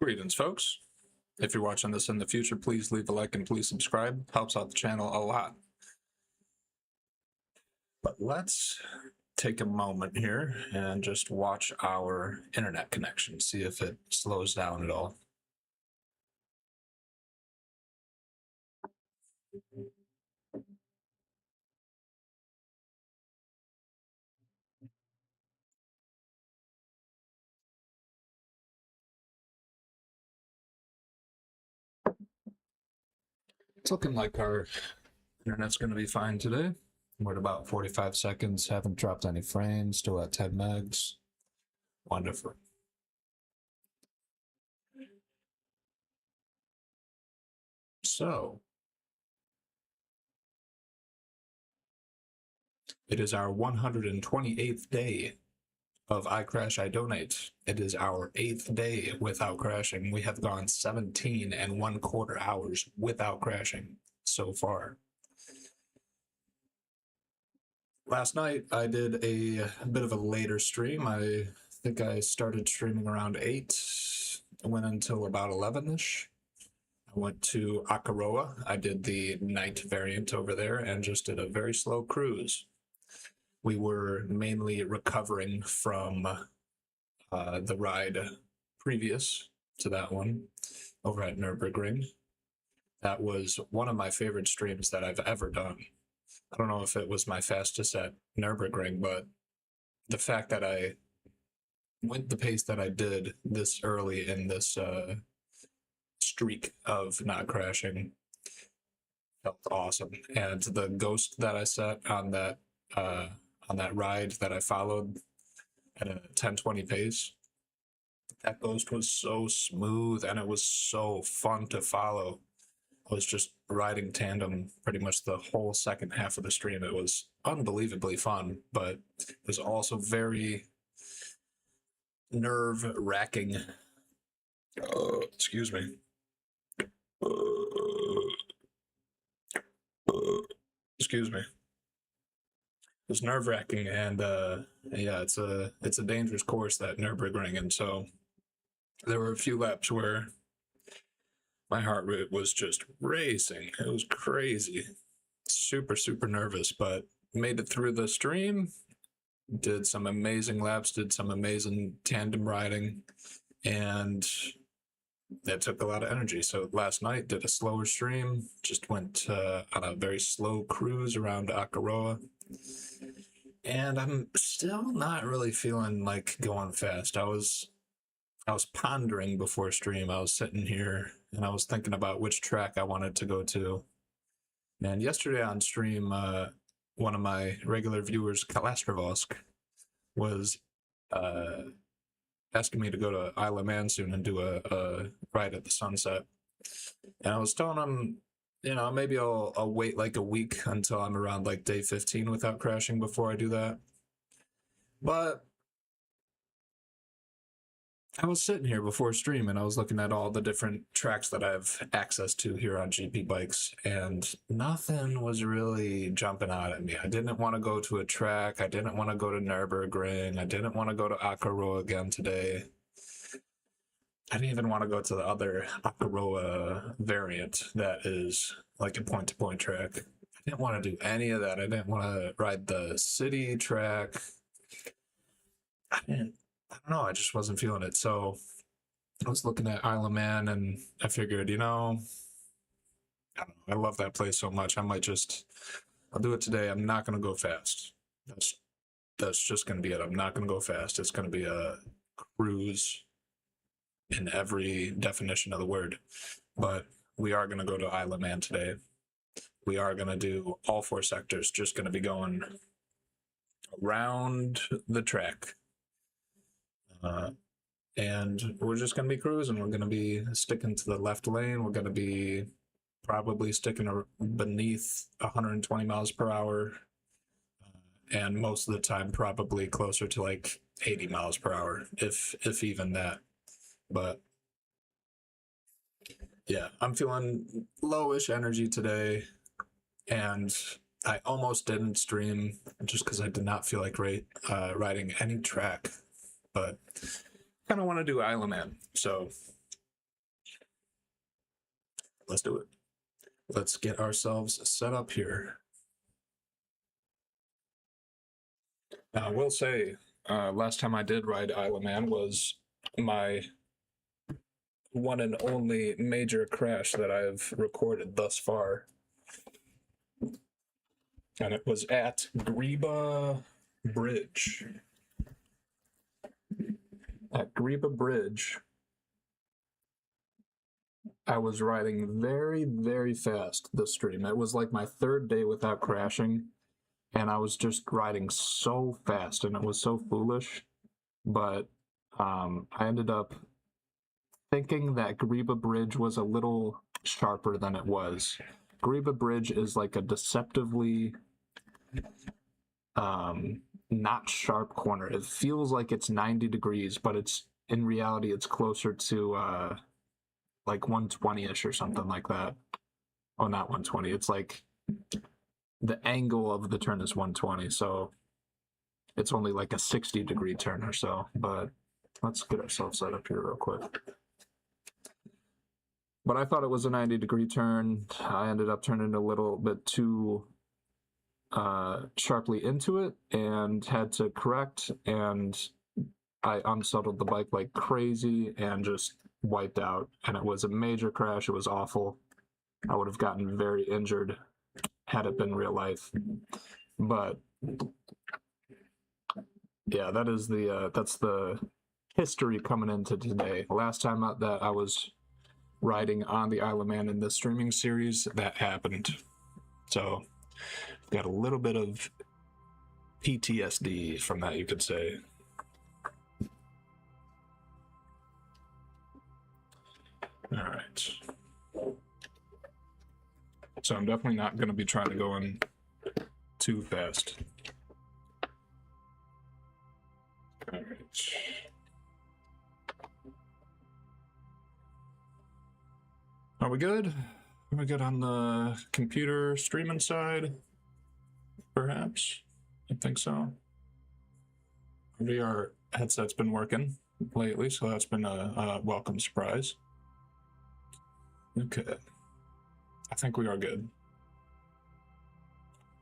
Greetings, folks. If you're watching this in the future, please leave a like and please subscribe. Helps out the channel a lot. But let's take a moment here and just watch our internet connection, see if it slows down at all. It's looking like our internet's going to be fine today. We're at about 45 seconds, haven't dropped any frames, still at 10 megs. Wonderful. So, it is our 128th day of I Crash, I Donate. It is our 8th day without crashing. We have gone 17 1/4 hours without crashing so far. Last night I did a bit of a later stream. I think I started streaming around 8, went until about 11ish. I went to Akaroa. I did the night variant over there and just did a very slow cruise. We were mainly recovering from the ride previous to that one over at Nürburgring. That was one of my favorite streams that I've ever done. I don't know if it was my fastest at Nürburgring, but the fact that I went the pace that I did this early in this streak of not crashing felt awesome. And the ghost that I set on that ride that I followed at a 1020 pace, that ghost was so smooth and it was so fun to follow. I was just riding tandem pretty much the whole second half of the stream. It was unbelievably fun, but it was also very nerve-wracking. Excuse me. Excuse me. It was nerve-wracking, and yeah, it's a dangerous course, that Nürburgring, and so there were a few laps where my heart rate was just racing. It was crazy. Super, super nervous, but made it through the stream, did some amazing laps, did some amazing tandem riding, and that took a lot of energy. So last night did a slower stream, just went on a very slow cruise around Akaroa, and I'm still not really feeling like going fast. I was pondering before stream. I was sitting here and I was thinking about which track I wanted to go to. And yesterday on stream, one of my regular viewers, Kalastrovsk, was asking me to go to Isle of Man soon and do a ride at the sunset. And I was telling him, you know, maybe I'll wait like a week until I'm around like day 15 without crashing before I do that. But I was sitting here before stream and I was looking at all the different tracks that I have access to here on GP Bikes, and nothing was really jumping out at me. I didn't want to go to a track. I didn't want to go to Nürburgring. I didn't want to go to Akaroa again today. I didn't even want to go to the other Akaroa variant that is like a point-to-point track. I didn't want to do any of that. I didn't want to ride the city track. I don't know, I just wasn't feeling it. So I was looking at Isle of Man and I figured, you know, I don't know, I love that place so much. I'll do it today. I'm not going to go fast. That's just going to be it. I'm not going to go fast. It's going to be a cruise in every definition of the word. But we are going to go to Isle of Man today. We are going to do all 4 sectors, just going to be going around the track. And we're just going to be cruising. We're going to be sticking to the left lane. We're going to be probably sticking beneath 120 miles per hour. And most of the time, probably closer to like 80 miles per hour, if even that. But yeah, I'm feeling lowish energy today. And I almost didn't stream just because I did not feel like riding any track. But kind of want to do Isle of Man. So Let's do it. Let's get ourselves set up here. Now, I will say, last time I did ride Isle of Man was my one and only major crash that I've recorded thus far. And it was at Greba Bridge. At Greba Bridge, I was riding very, very fast this stream. It was like my third day without crashing, and I was just riding so fast, and it was so foolish. But I ended up thinking that Greba Bridge was a little sharper than it was. Greba Bridge is like a deceptively not sharp corner. It feels like it's 90 degrees, but it's in reality it's closer to like 120ish or something like that. Oh, not 120. It's like the angle of the turn is 120, so it's only like a 60-degree turn or so. But let's get ourselves set up here real quick. But I thought it was a 90-degree turn. I ended up turning a little bit too sharply into it and had to correct, and I unsettled the bike like crazy and just wiped out, and it was a major crash. It was awful. I would have gotten very injured had it been real life. But yeah, that is that's the history coming into today. Last time that I was riding on the Isle of Man in this streaming series, that happened. So got a little bit of PTSD from that, you could say. All right. So I'm definitely not going to be trying to go in too fast. All right. Are we good? Are we good on the computer streaming side? Perhaps? I think so. Our VR headset's been working lately, so that's been a welcome surprise. Okay. I think we are good.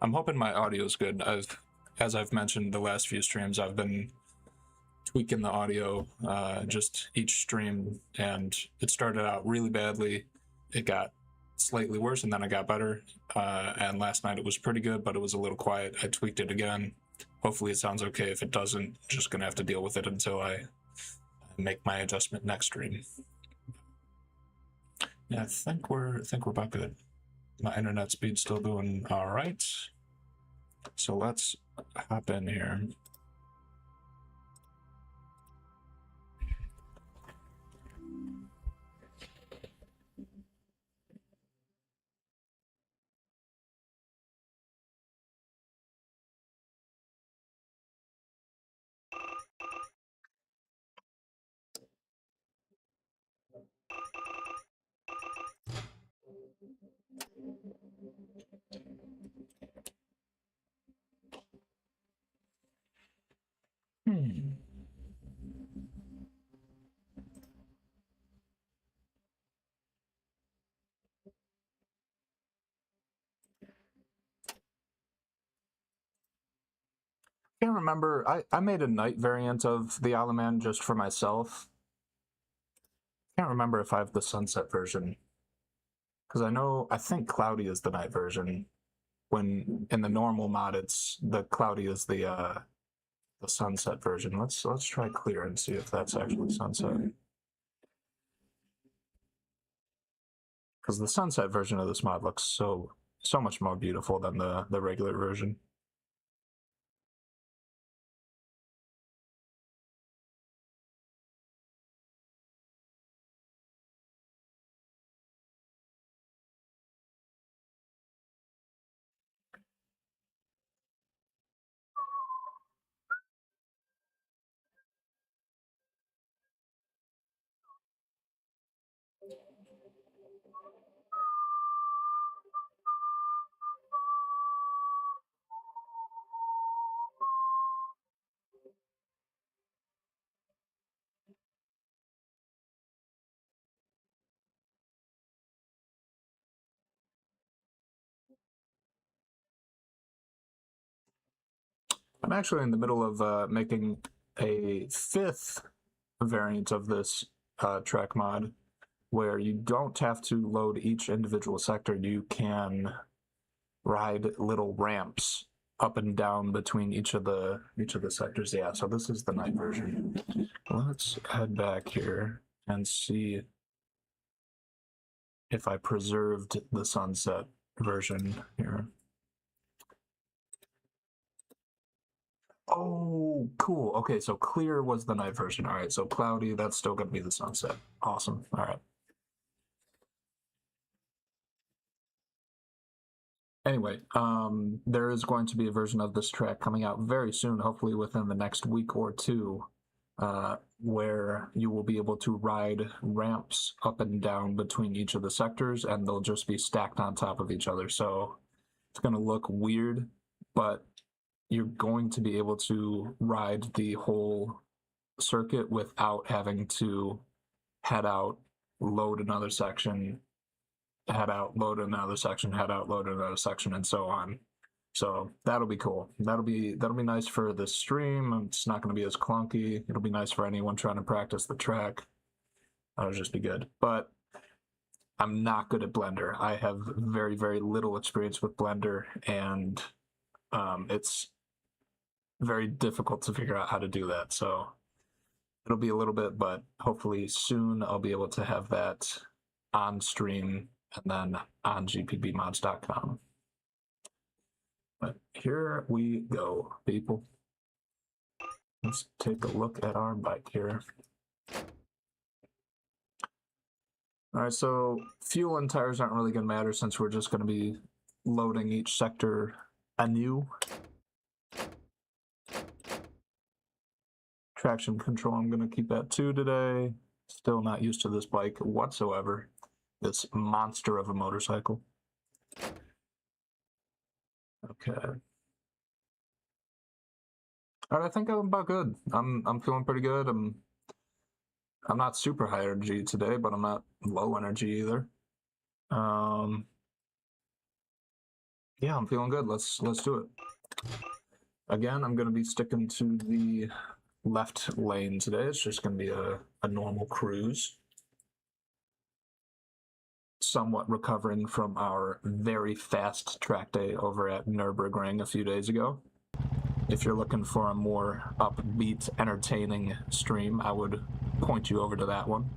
I'm hoping my audio's good. As I've mentioned the last few streams, I've been tweaking the audio just each stream, and it started out really badly. It got slightly worse, and then it got better. And last night it was pretty good, but it was a little quiet. I tweaked it again. Hopefully it sounds okay. If it doesn't, just gonna have to deal with it until I make my adjustment next stream. Yeah, I think we're about good. My internet speed's still doing all right. So let's hop in here. Can't remember. I made a night variant of the Isle of Man just for myself. Can't remember if I have the sunset version, because I think cloudy is the night version. When in the normal mod, it's the cloudy is the sunset version. Let's try clear and see if that's actually sunset. Because the sunset version of this mod looks so much more beautiful than the regular version. I'm actually in the middle of making a 5th variant of this track mod, where you don't have to load each individual sector. You can ride little ramps up and down between each of the sectors. Yeah, so this is the night version. Let's head back here and see if I preserved the sunset version here. Oh, cool. Okay, so clear was the night version. All right, so cloudy, that's still going to be the sunset. Awesome. All right. Anyway, there is going to be a version of this track coming out very soon, hopefully within the next week or two, where you will be able to ride ramps up and down between each of the sectors, and they'll just be stacked on top of each other. So it's going to look weird, but you're going to be able to ride the whole circuit without having to head out, load another section, head out, load another section, head out, load another section, and so on. So that'll be cool. That'll be nice for the stream. It's not going to be as clunky. It'll be nice for anyone trying to practice the track. That'll just be good. But I'm not good at Blender. I have very, very little experience with Blender, and it's very difficult to figure out how to do that. So it'll be a little bit, but hopefully soon I'll be able to have that on stream and then on gpbmods.com. But here we go, people. Let's take a look at our bike here. All right, so fuel and tires aren't really going to matter since we're just going to be loading each sector anew. Traction control, I'm going to keep at 2 today. Still not used to this bike whatsoever. This monster of a motorcycle. Okay. All right, I think I'm about good. I'm feeling pretty good. I'm not super high energy today, but I'm not low energy either. Yeah, I'm feeling good. Let's do it. Again, I'm going to be sticking to the left lane today. It's just going to be a normal cruise. Somewhat recovering from our very fast track day over at Nürburgring a few days ago. If you're looking for a more upbeat, entertaining stream, I would point you over to that one.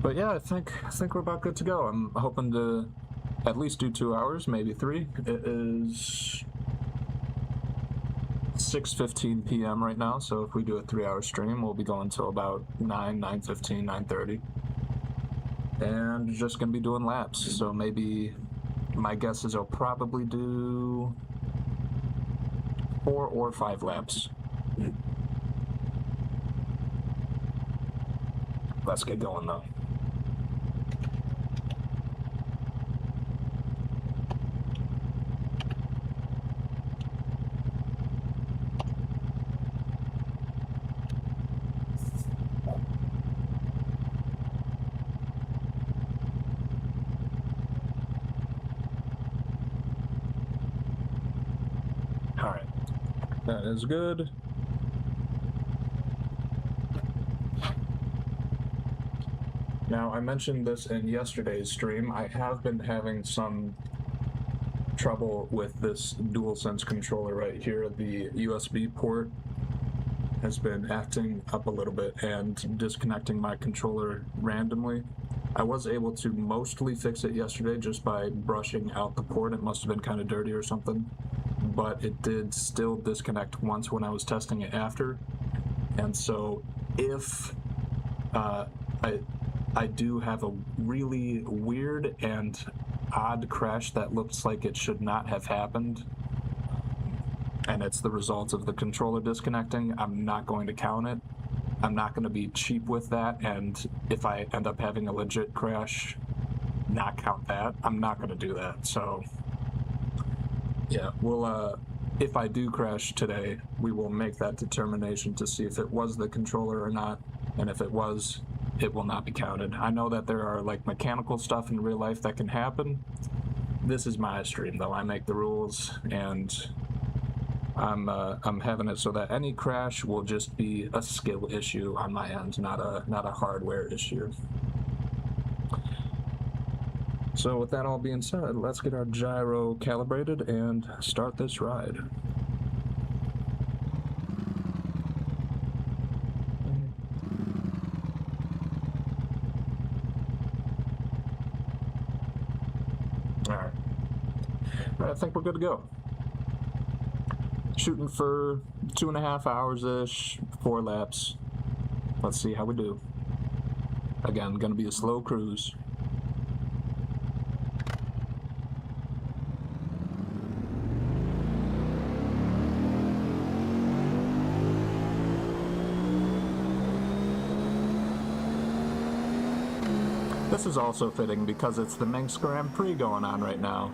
But yeah, I think we're about good to go. I'm hoping to at least do 2 hours, maybe 3. It is 6:15 p.m. right now, so if we do a 3-hour stream, we'll be going till about 9:15, 9:30. And just gonna be doing laps, so maybe my guess is I'll probably do 4 or 5 laps. Let's get going though. That is good. Now, I mentioned this in yesterday's stream. I have been having some trouble with this DualSense controller right here. The USB port has been acting up a little bit and disconnecting my controller randomly. I was able to mostly fix it yesterday just by brushing out the port. It must have been kind of dirty or something. But it did still disconnect once when I was testing it after. And so if I do have a really weird and odd crash that looks like it should not have happened, and it's the result of the controller disconnecting, I'm not going to count it. I'm not going to be cheap with that, and if I end up having a legit crash, not count that. I'm not going to do that. So yeah, we'll if I do crash today, we will make that determination to see if it was the controller or not, and if it was, it will not be counted. I know that there are like mechanical stuff in real life that can happen, this is my stream, though. I make the rules, and I'm having it so that any crash will just be a skill issue on my end, not a hardware issue. So with that all being said, let's get our gyro calibrated and start this ride. Alright. I think we're good to go. Shooting for 2.5 hours-ish, 4 laps. Let's see how we do. Again, gonna be a slow cruise. This is also fitting because it's the Manx Grand Prix going on right now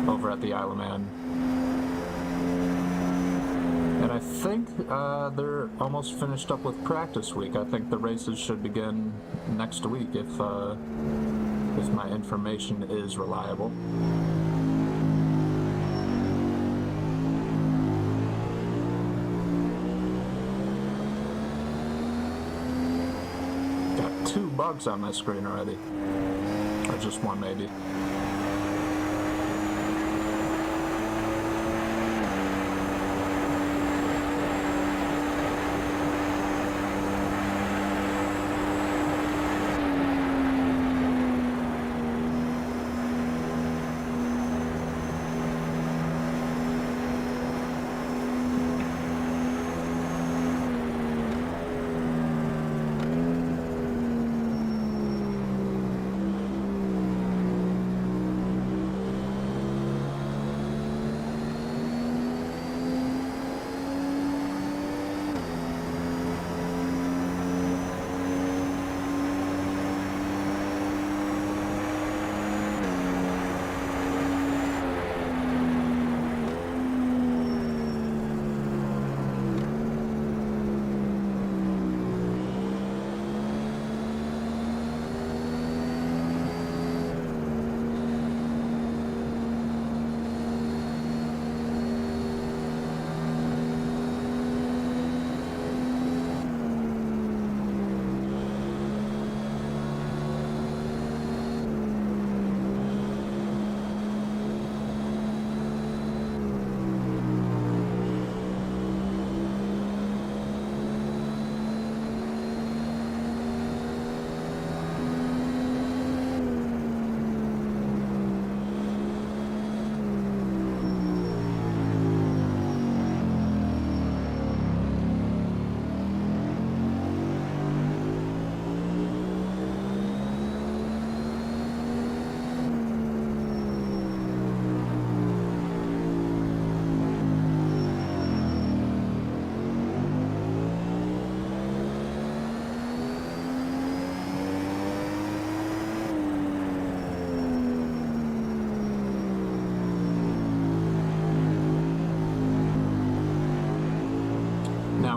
over at the Isle of Man. And I think they're almost finished up with practice week. I think the races should begin next week if my information is reliable. Got 2 bugs on my screen already. Or just one, maybe.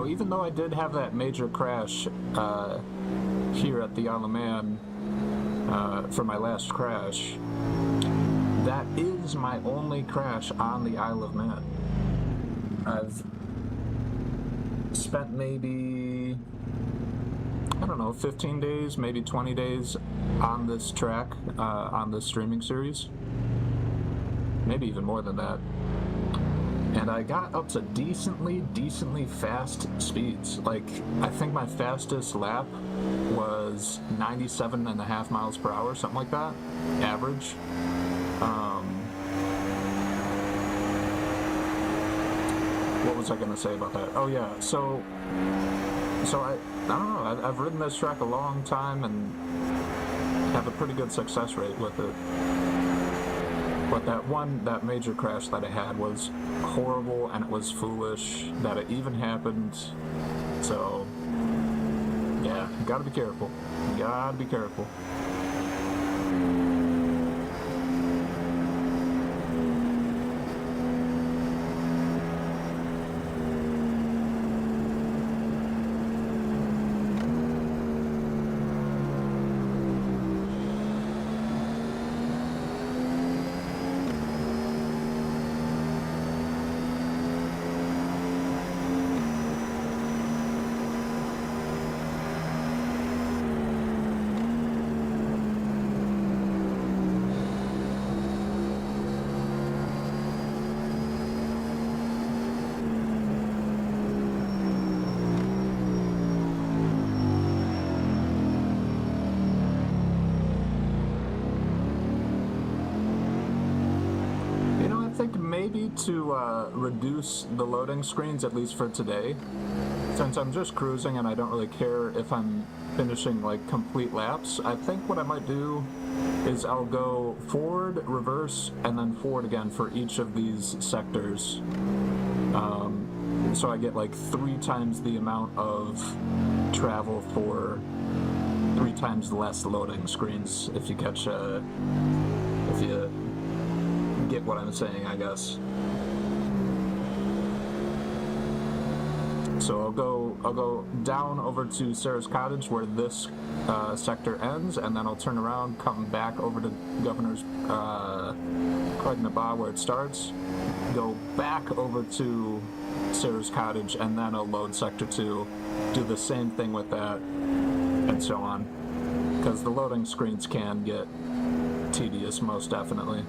Even though I did have that major crash here at the Isle of Man for my last crash, that is my only crash on the Isle of Man. I've spent maybe, I don't know, 15 days, maybe 20 days on this track, on this streaming series. Maybe even more than that. And I got up to decently fast speeds. Like, I think my fastest lap was 97.5 miles per hour, something like that, average. What was I gonna say about that? Oh yeah, so I don't know, I've ridden this track a long time and have a pretty good success rate with it. But that major crash that I had was horrible, and it was foolish that it even happened. So, yeah, gotta be careful. Gotta be careful. like to reduce the loading screens, at least for today, since I'm just cruising and I don't really care if I'm finishing like complete laps. I think what I might do is I'll go forward, reverse, and then forward again for each of these sectors. So I get like 3 times the amount of travel for 3 times less loading screens, if you catch, if you get what I'm saying, I guess. So I'll go down over to Sarah's Cottage where this sector ends, and then I'll turn around, come back over to Governor's Craignabaugh where it starts, go back over to Sarah's Cottage, and then I'll load Sector 2, do the same thing with that, and so on. Because the loading screens can get tedious, most definitely.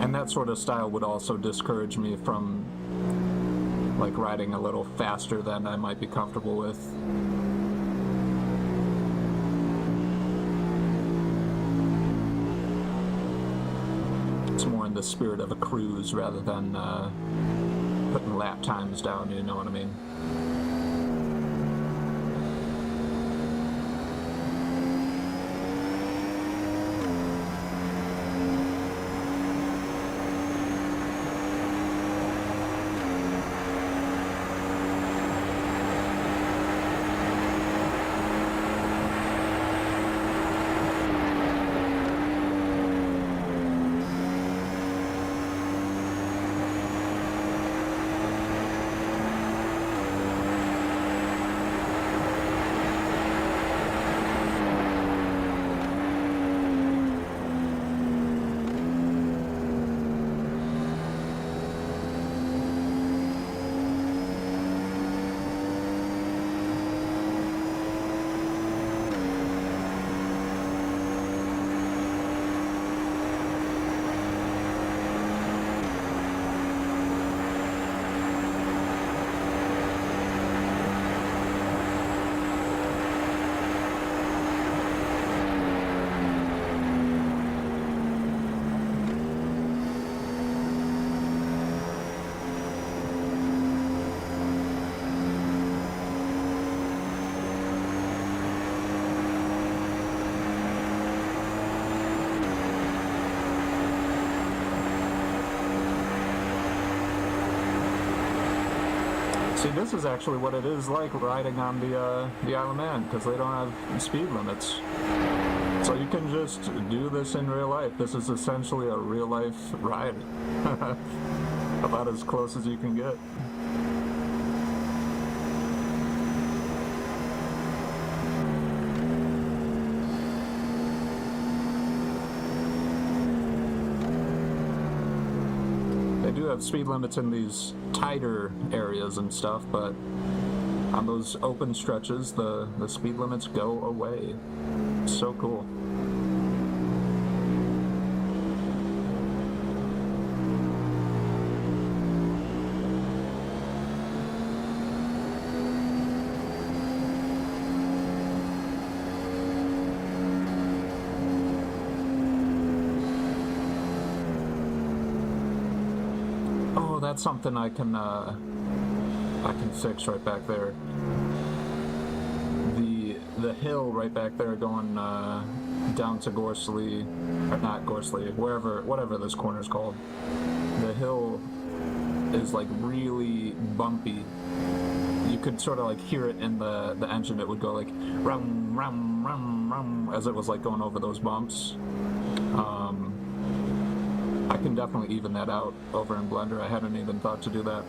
And that sort of style would also discourage me from like riding a little faster than I might be comfortable with. It's more in the spirit of a cruise rather than putting lap times down, you know what I mean? See, this is actually what it is like riding on the Isle of Man, because they don't have speed limits. So you can just do this in real life. This is essentially a real life ride. About as close as you can get. They do have speed limits in these tighter areas and stuff, but on those open stretches, the speed limits go away. So cool. That's something I can fix right back there. The hill right back there going down to Gorsley, or not Gorsley, whatever this corner is called. The hill is like really bumpy. You could sort of like hear it in the engine. It would go like rum rum rum rum as it was like going over those bumps. I can definitely even that out over in Blender. I hadn't even thought to do that.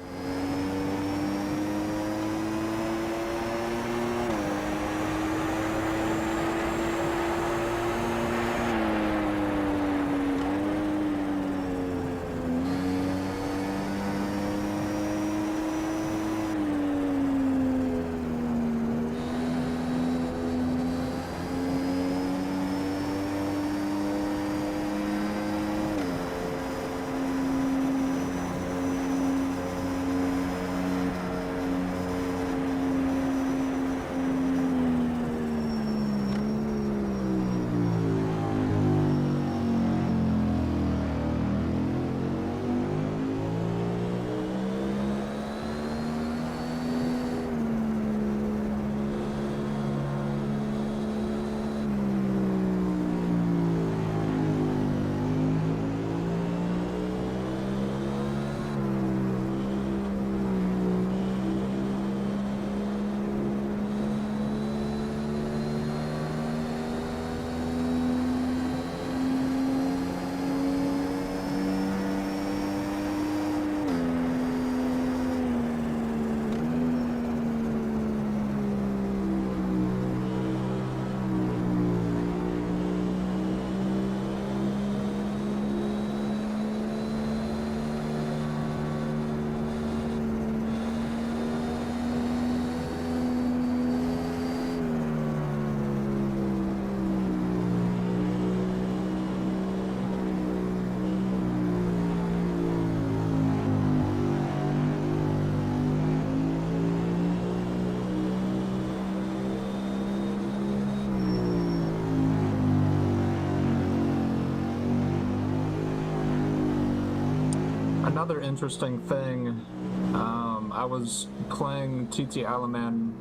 Another interesting thing, I was playing TT Alaman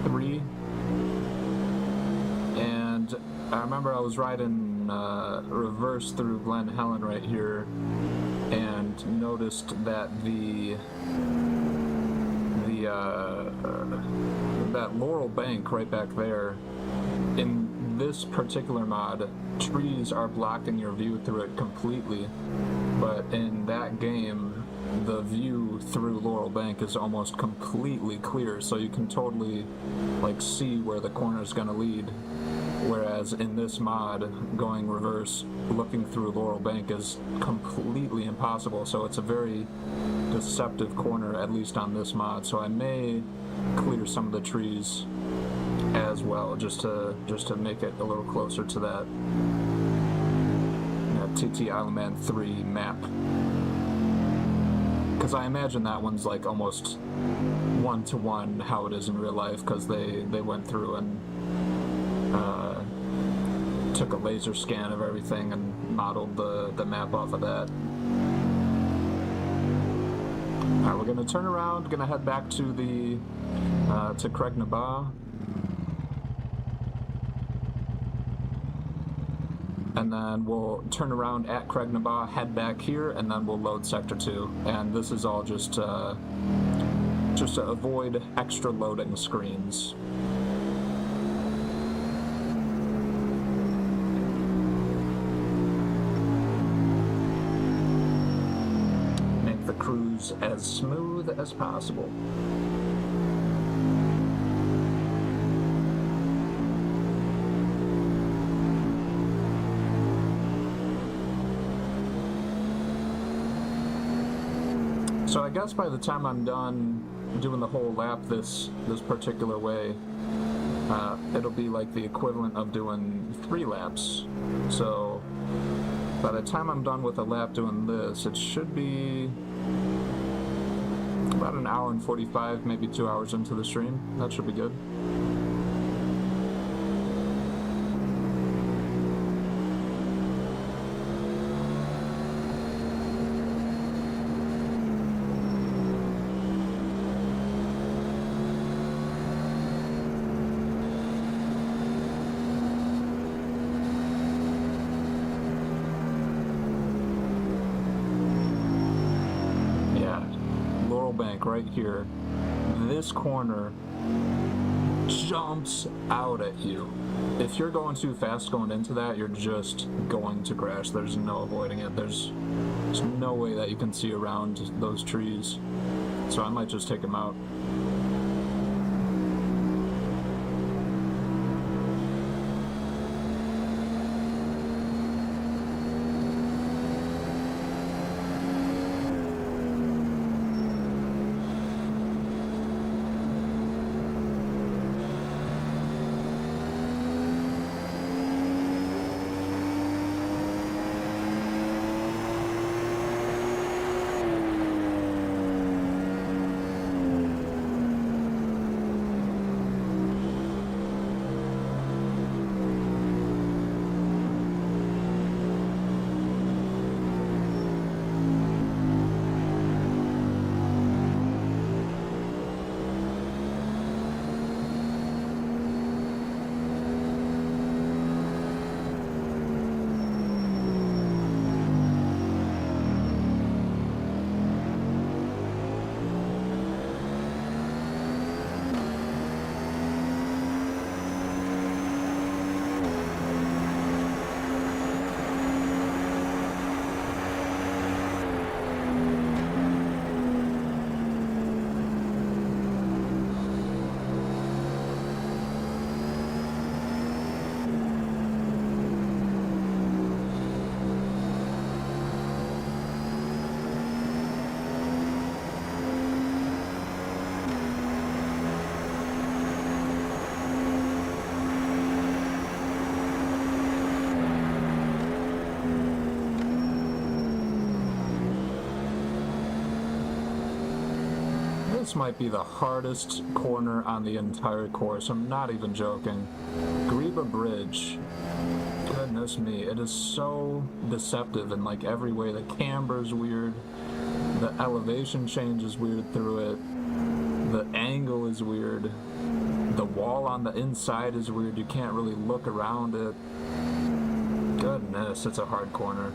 3, and I remember I was riding reverse through Glen Helen right here, and noticed that that Laurel Bank right back there, in this particular mod, trees are blocking your view through it completely, but in that game, the view through Laurel Bank is almost completely clear, so you can totally like see where the corner is going to lead. Whereas in this mod, going reverse, looking through Laurel Bank is completely impossible, so it's a very deceptive corner, at least on this mod. So I may clear some of the trees as well, just to make it a little closer to that TT Island 3 map. Because I imagine that one's like almost one-to-one how it is in real life, because they went through and took a laser scan of everything and modeled the map off of that. Alright, we're going to turn around, going to head back to the to Craignabar. And then we'll turn around at Craignabar, head back here, and then we'll load Sector 2. And this is all just to avoid extra loading screens. Make the cruise as smooth as possible. So I guess by the time I'm done doing the whole lap this particular way, it'll be like the equivalent of doing 3 laps. So by the time I'm done with a lap doing this, it should be about an hour and 45, maybe 2 hours into the stream. That should be good. Right here, this corner jumps out at you. If you're going too fast going into that, you're just going to crash. There's no avoiding it. There's no way that you can see around those trees. So I might just take them out. This might be the hardest corner on the entire course. I'm not even joking. Greba Bridge. Goodness me, it is so deceptive in like every way. The camber's weird. The elevation change is weird through it. The angle is weird. The wall on the inside is weird. You can't really look around it. Goodness, it's a hard corner.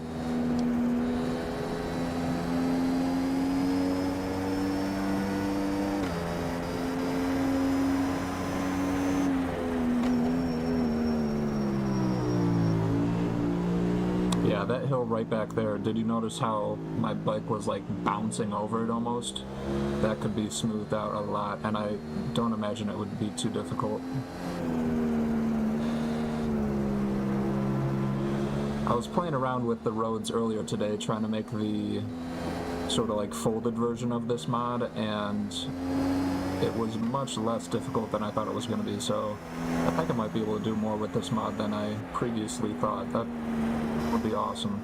Yeah, that hill right back there, did you notice how my bike was like bouncing over it almost? That could be smoothed out a lot, and I don't imagine it would be too difficult. I was playing around with the roads earlier today, trying to make the sort of like folded version of this mod, and it was much less difficult than I thought it was going to be, so I think I might be able to do more with this mod than I previously thought. That would be awesome.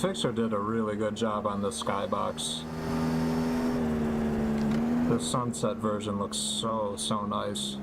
Fixer did a really good job on the skybox. The sunset version looks so nice.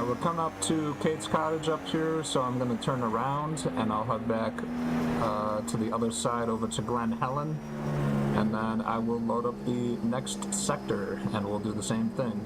We're coming up to Kate's Cottage up here, so I'm going to turn around and I'll head back to the other side over to Glen Helen, and then I will load up the next sector and we'll do the same thing.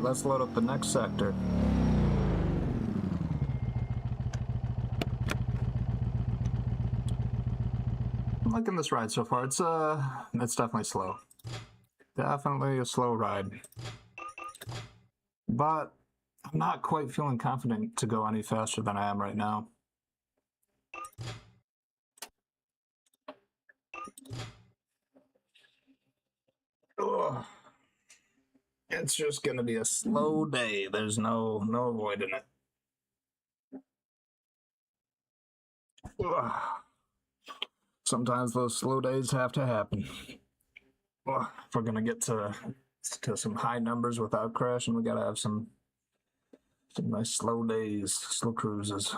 right, let's load up the next sector. I'm liking this ride so far. It's definitely slow. Definitely a slow ride. But I'm not quite feeling confident to go any faster than I am right now. Ugh. It's just gonna be a slow day. There's no avoiding it. Ugh. Sometimes those slow days have to happen. Ugh. If we're gonna get to some high numbers without crashing, we gotta have some nice slow days, slow cruises.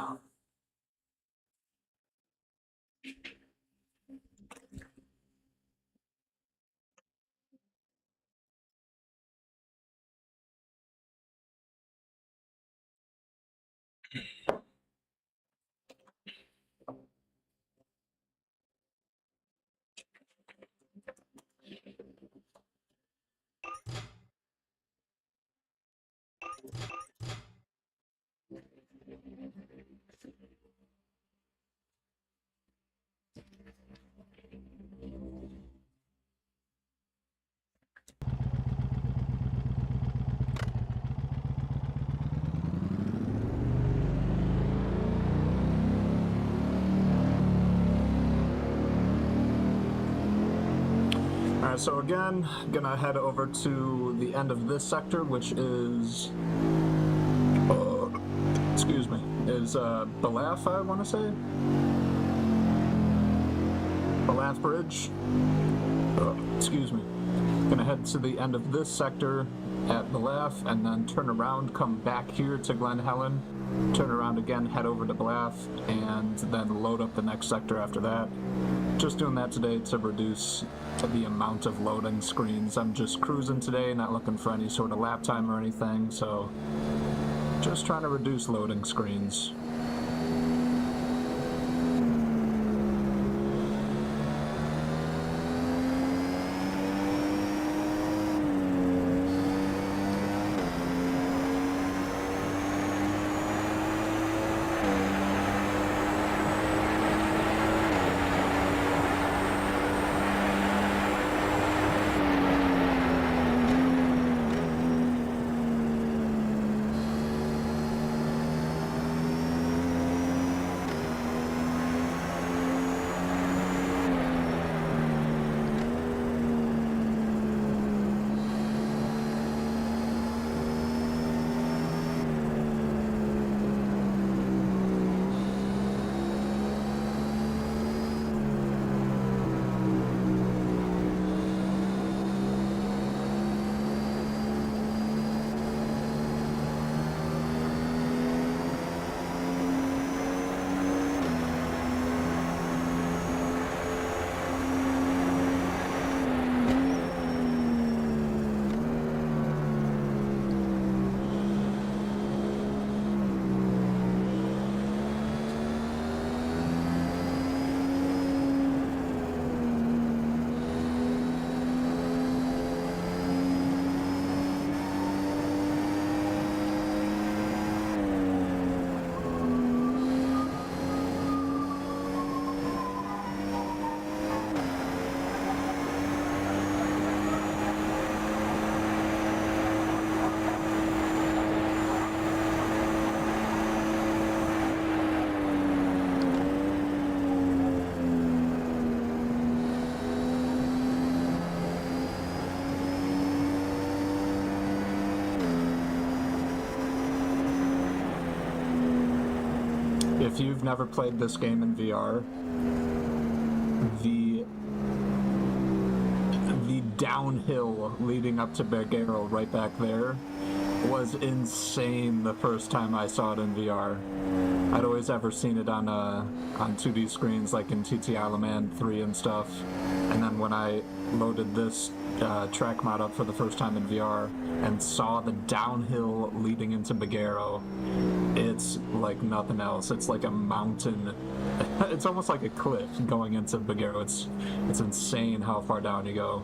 Alright, so again, gonna head over to the end of this sector, which is, excuse me, is Balaf, I want to say? Balaf Bridge? Excuse me. Gonna head to the end of this sector at Balaf, and then turn around, come back here to Glen Helen, turn around again, head over to Balaf, and then load up the next sector after that. Just doing that today to reduce the amount of loading screens. I'm just cruising today, not looking for any sort of lap time or anything, so just trying to reduce loading screens. If you've never played this game in VR, the downhill leading up to Bergero right back there was insane the first time I saw it in VR. I'd always ever seen it on 2D screens like in TTI Le Mans 3 and stuff, and then when I loaded this track mod up for the first time in VR and saw the downhill leading into Bergero, it's like nothing else. It's like a mountain. It's almost like a cliff going into Bergero. It's insane how far down you go.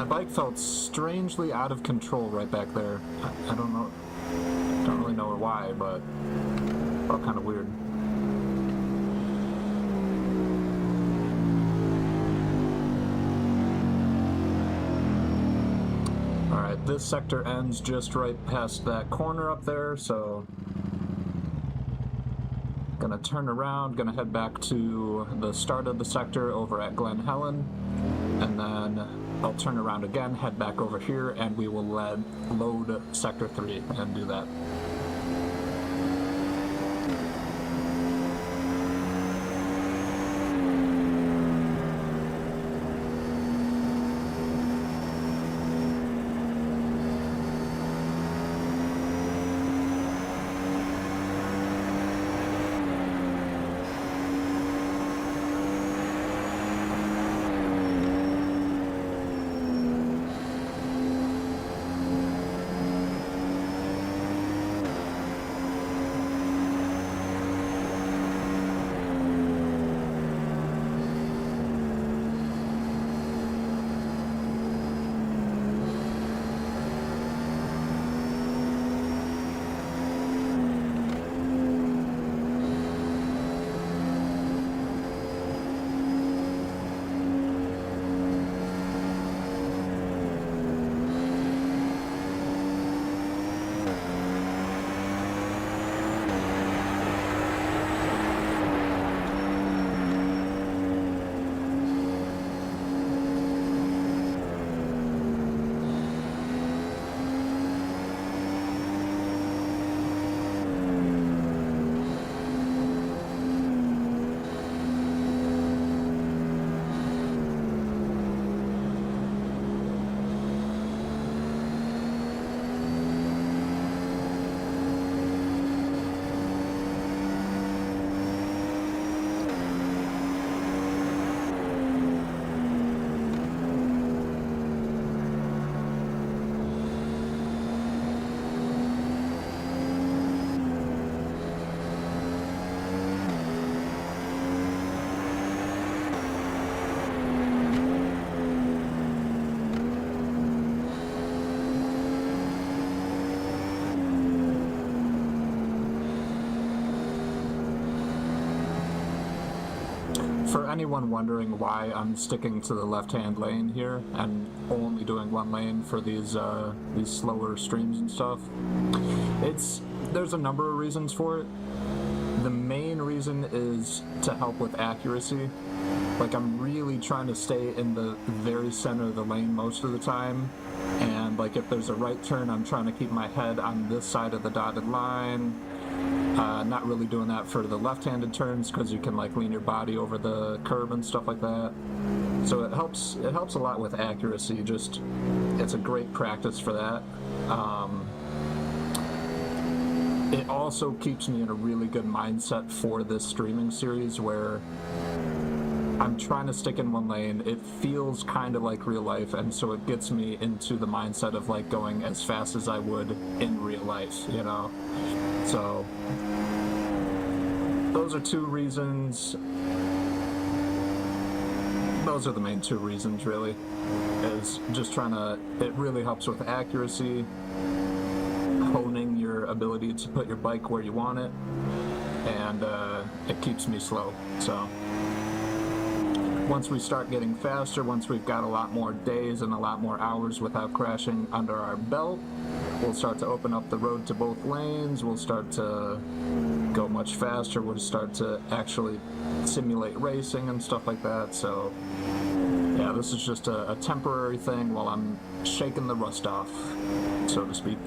bike felt strangely out of control right back there. I don't know. Don't really know why, but it felt kind of weird. Alright, this sector ends just right past that corner up there, so gonna turn around, gonna head back to the start of the sector over at Glen Helen, and then I'll turn around again, head back over here, and we will load Sector 3 and do that. For anyone wondering why I'm sticking to the left-hand lane here and only doing one lane for these slower streams and stuff, there's a number of reasons for it. The main reason is to help with accuracy. Like, I'm really trying to stay in the very center of the lane most of the time, and like if there's a right turn, I'm trying to keep my head on this side of the dotted line. Not really doing that for the left-handed turns because you can like lean your body over the curb and stuff like that. So it helps a lot with accuracy. Just, it's a great practice for that. It also keeps me in a really good mindset for this streaming series where I'm trying to stick in one lane. It feels kind of like real life, and so it gets me into the mindset of like going as fast as I would in real life, you know? So those are two reasons. Those are the main two reasons, really, is just trying to, it really helps with accuracy, honing your ability to put your bike where you want it, and it keeps me slow. So once we start getting faster, once we've got a lot more days and a lot more hours without crashing under our belt, we'll start to open up the road to both lanes, we'll start to go much faster, we'll start to actually simulate racing and stuff like that. So yeah, this is just a temporary thing while I'm shaking the rust off, so to speak.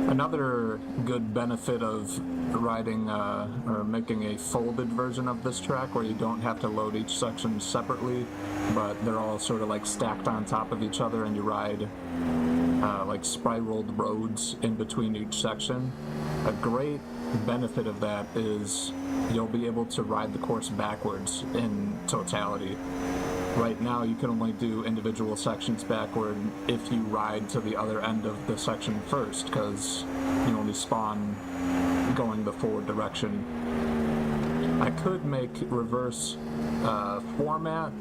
Another good benefit of riding or making a folded version of this track where you don't have to load each section separately, but they're all sort of like stacked on top of each other and you ride like spiraled roads in between each section. A great benefit of that is you'll be able to ride the course backwards in totality. Right now, you can only do individual sections backward if you ride to the other end of the section first, because you only spawn going the forward direction. I could make reverse format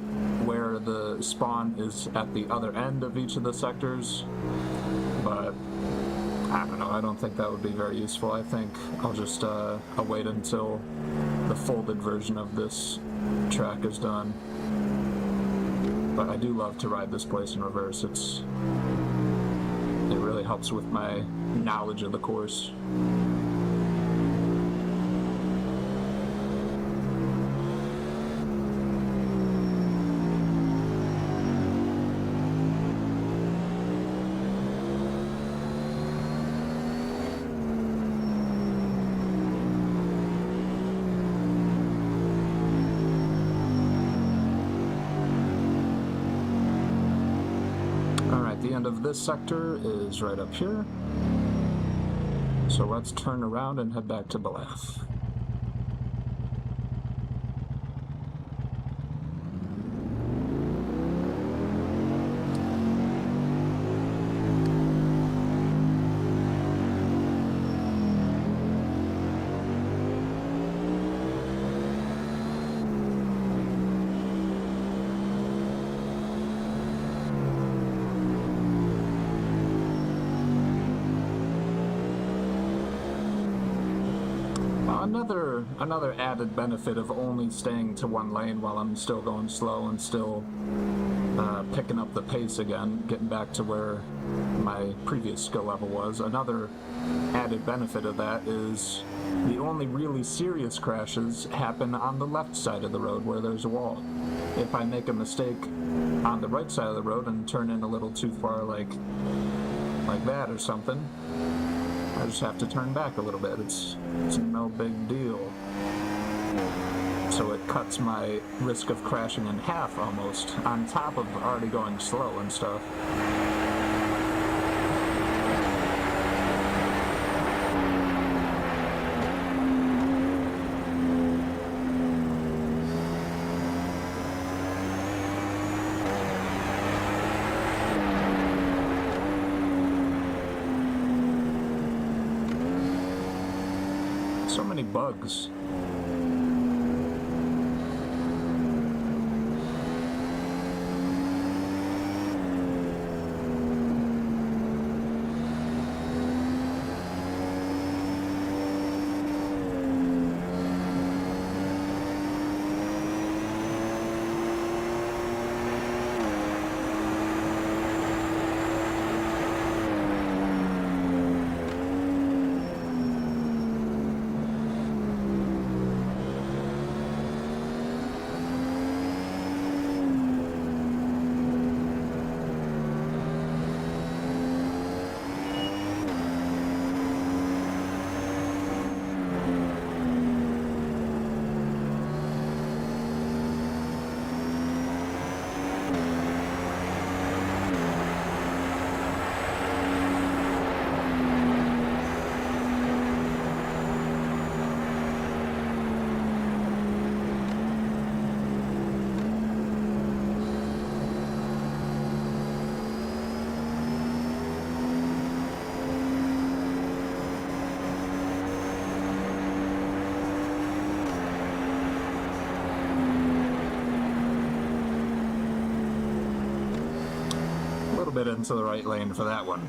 where the spawn is at the other end of each of the sectors, but I don't know, I don't think that would be very useful. I think I'll just I'll wait until the folded version of this track is done. But I do love to ride this place in reverse. It really helps with my knowledge of the course. The end of this sector is right up here. So let's turn around and head back to Belath. Another added benefit of only staying to one lane while I'm still going slow and still picking up the pace again, getting back to where my previous skill level was. Another added benefit of that is the only really serious crashes happen on the left side of the road where there's a wall. If I make a mistake on the right side of the road and turn in a little too far like that or something, I just have to turn back a little bit. It's no big deal. So it cuts my risk of crashing in half almost, on top of already going slow and stuff. So many bugs. Bit into the right lane for that one.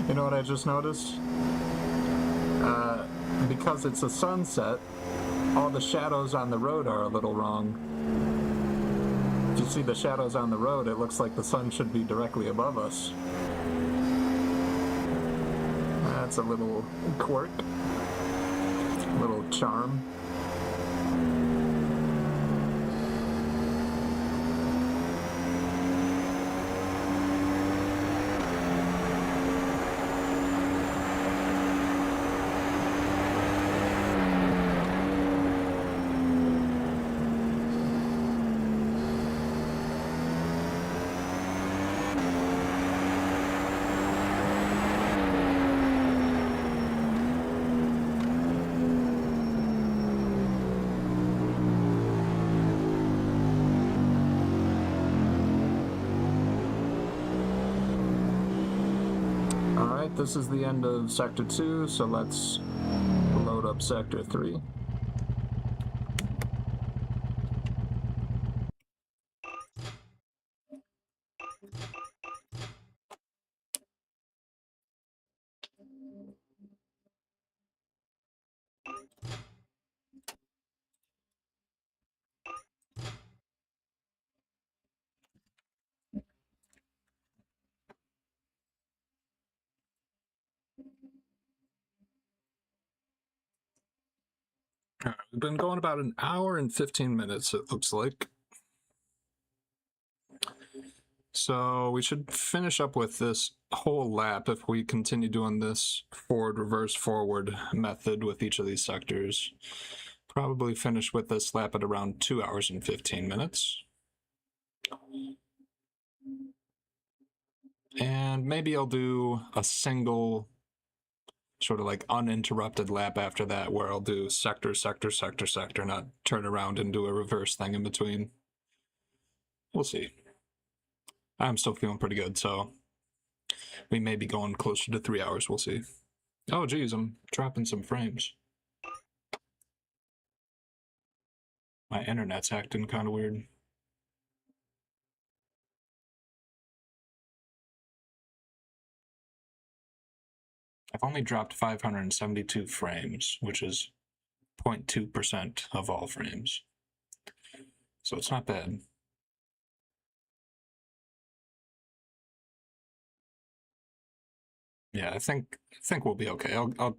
You know what I just noticed? Because it's a sunset, all the shadows on the road are a little wrong. If you see the shadows on the road, it looks like the sun should be directly above us. That's a little quirk, a little charm. This is the end of Sector 2, so let's load up Sector 3. We've been going about an hour and 15 minutes, it looks like. So we should finish up with this whole lap if we continue doing this forward, reverse, forward method with each of these sectors. Probably finish with this lap at around 2 hours and 15 minutes. And maybe I'll do a single sort of like uninterrupted lap after that where I'll do sector, sector, sector, sector, not turn around and do a reverse thing in between. We'll see. I'm still feeling pretty good, so we may be going closer to 3 hours. We'll see. Oh, geez, I'm dropping some frames. My internet's acting kind of weird. I've only dropped 572 frames, which is 0.2% of all frames. So it's not bad. Yeah, I think we'll be okay. I'll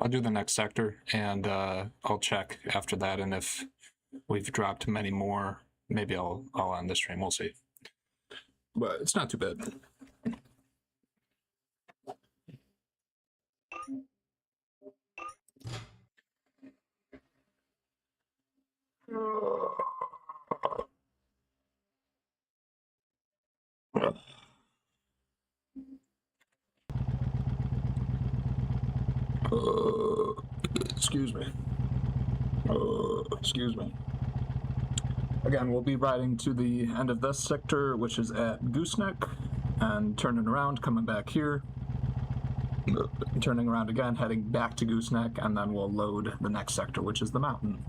do the next sector, and I'll check after that, and if we've dropped many more, maybe I'll end the stream. We'll see. But it's not too bad. Excuse me. Excuse me. Again, we'll be riding to the end of this sector, which is at Gooseneck, and turning around, coming back here, turning around again, heading back to Gooseneck, and then we'll load the next sector, which is the mountain.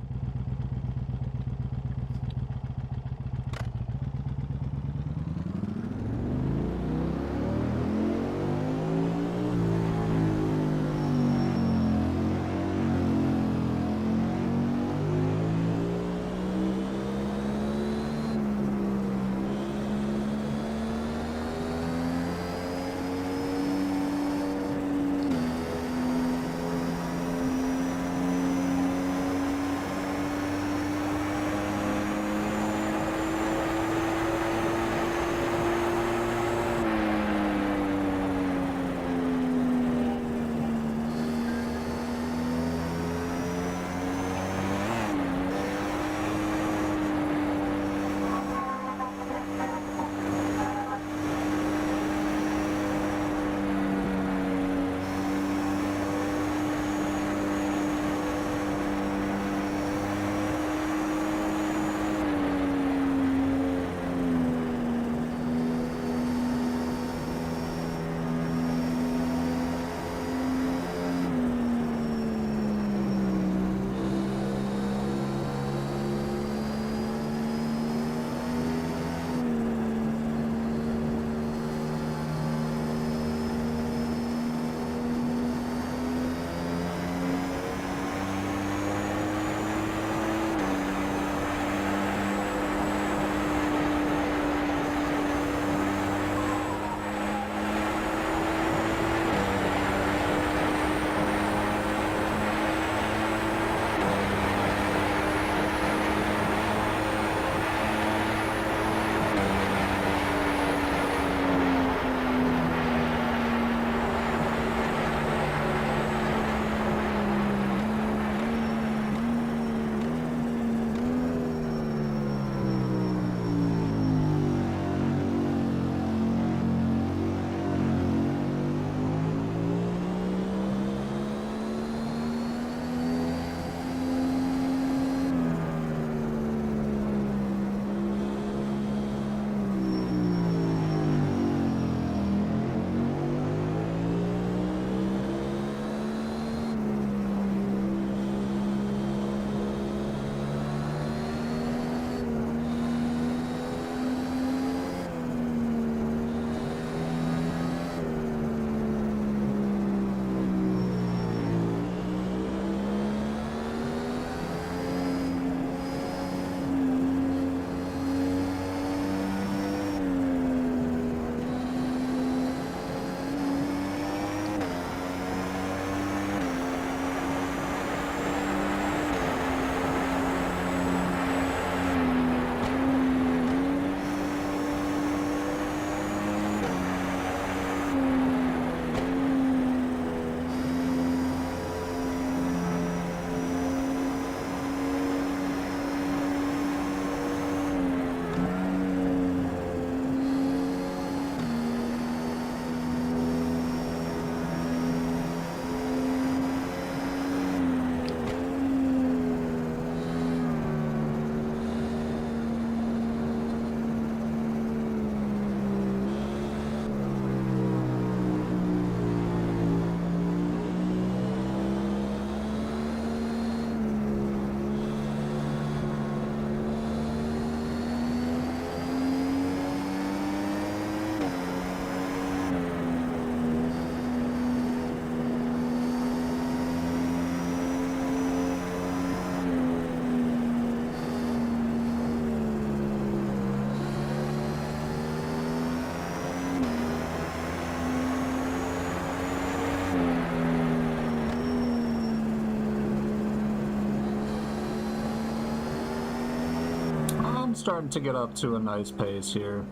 starting to get up to a nice pace here.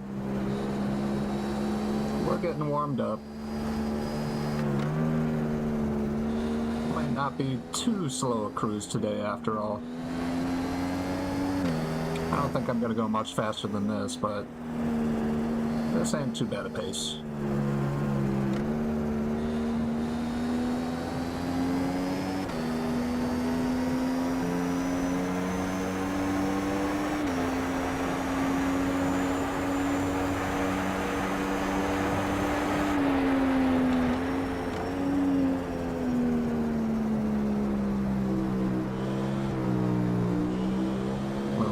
We're getting warmed up. Might not be too slow a cruise today after all. I don't think I'm gonna go much faster than this, but this ain't too bad a pace.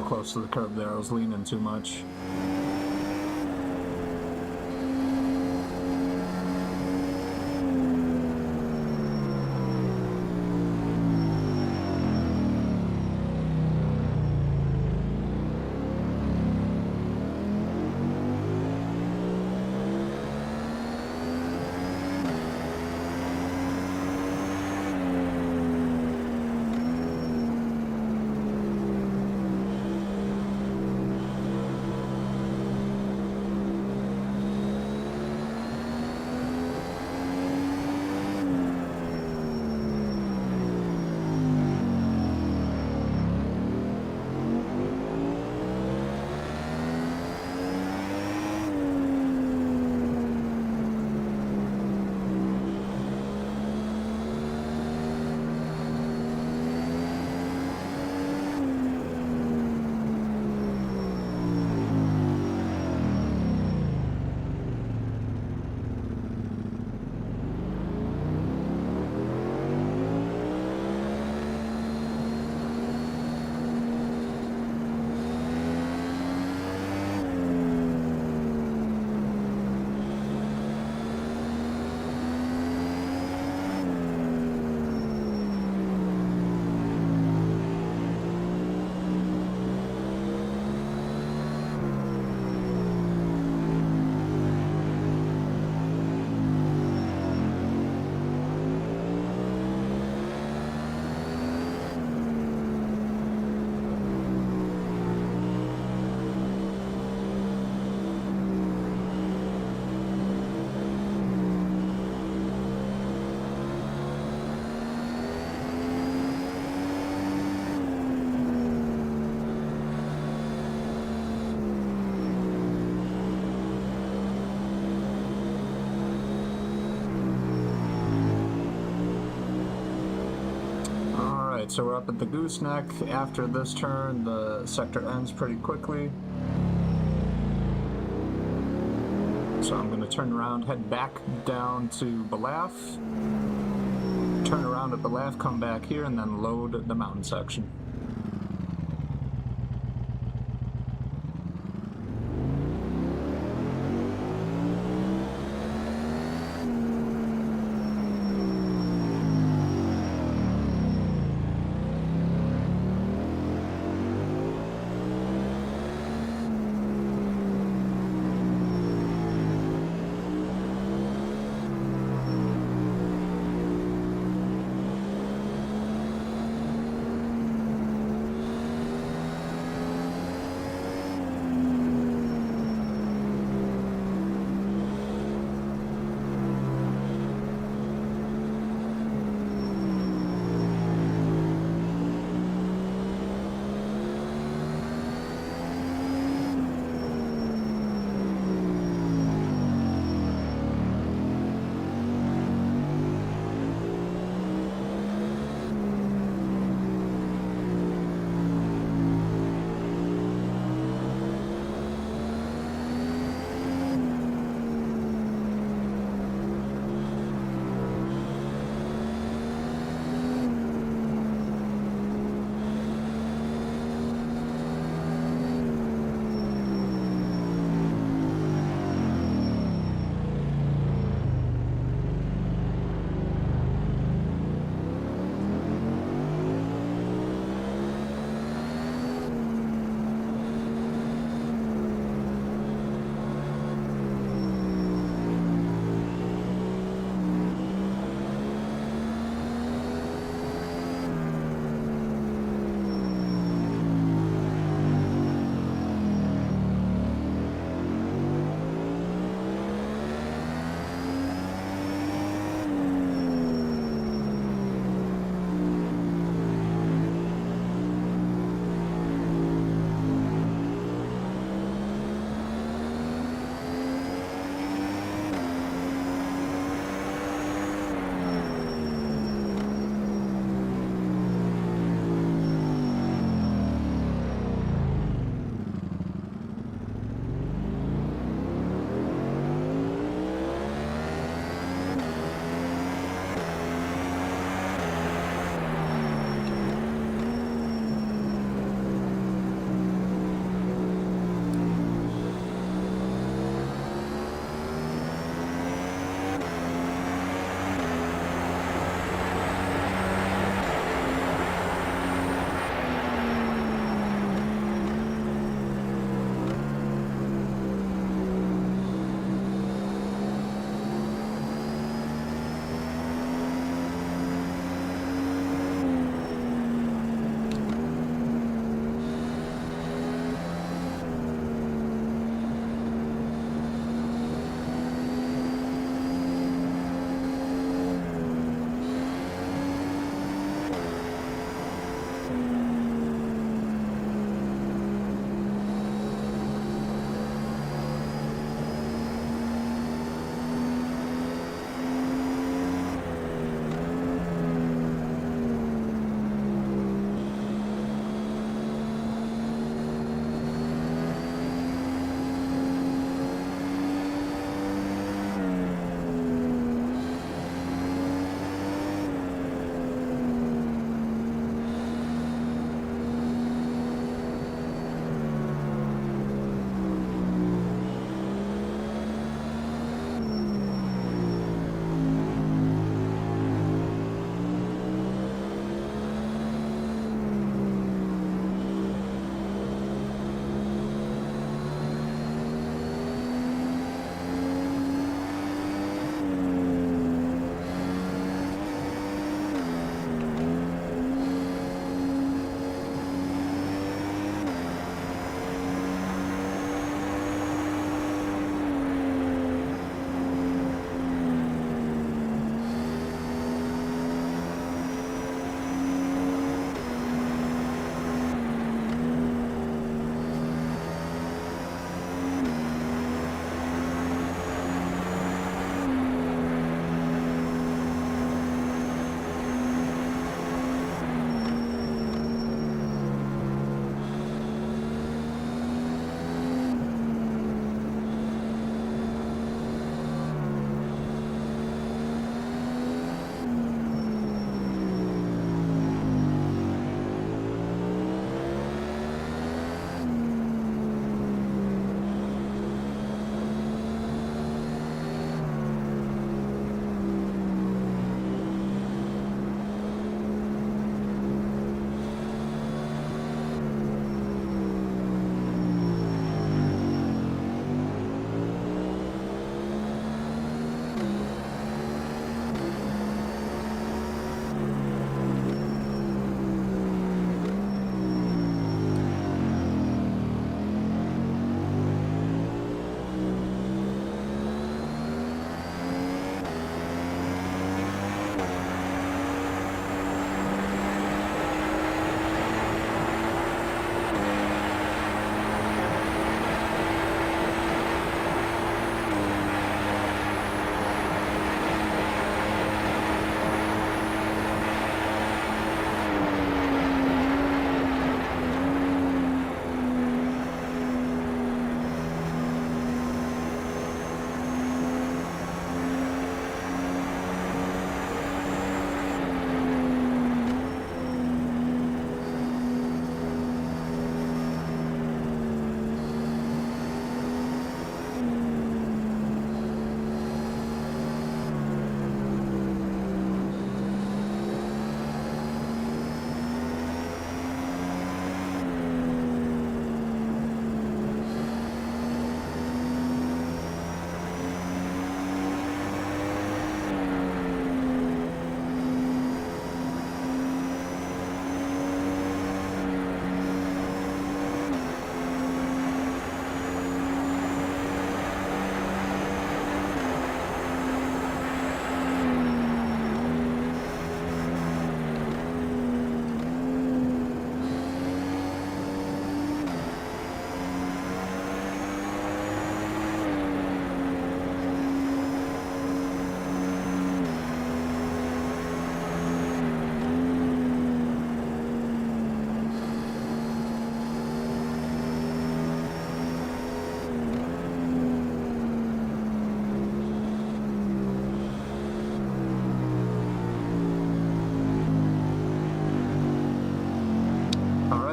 Close to the curb there, I was leaning too much. So we're up at the gooseneck. After this turn, the sector ends pretty quickly. So I'm going to turn around, head back down to Belaf, turn around at Belaf, come back here, and then load the mountain section.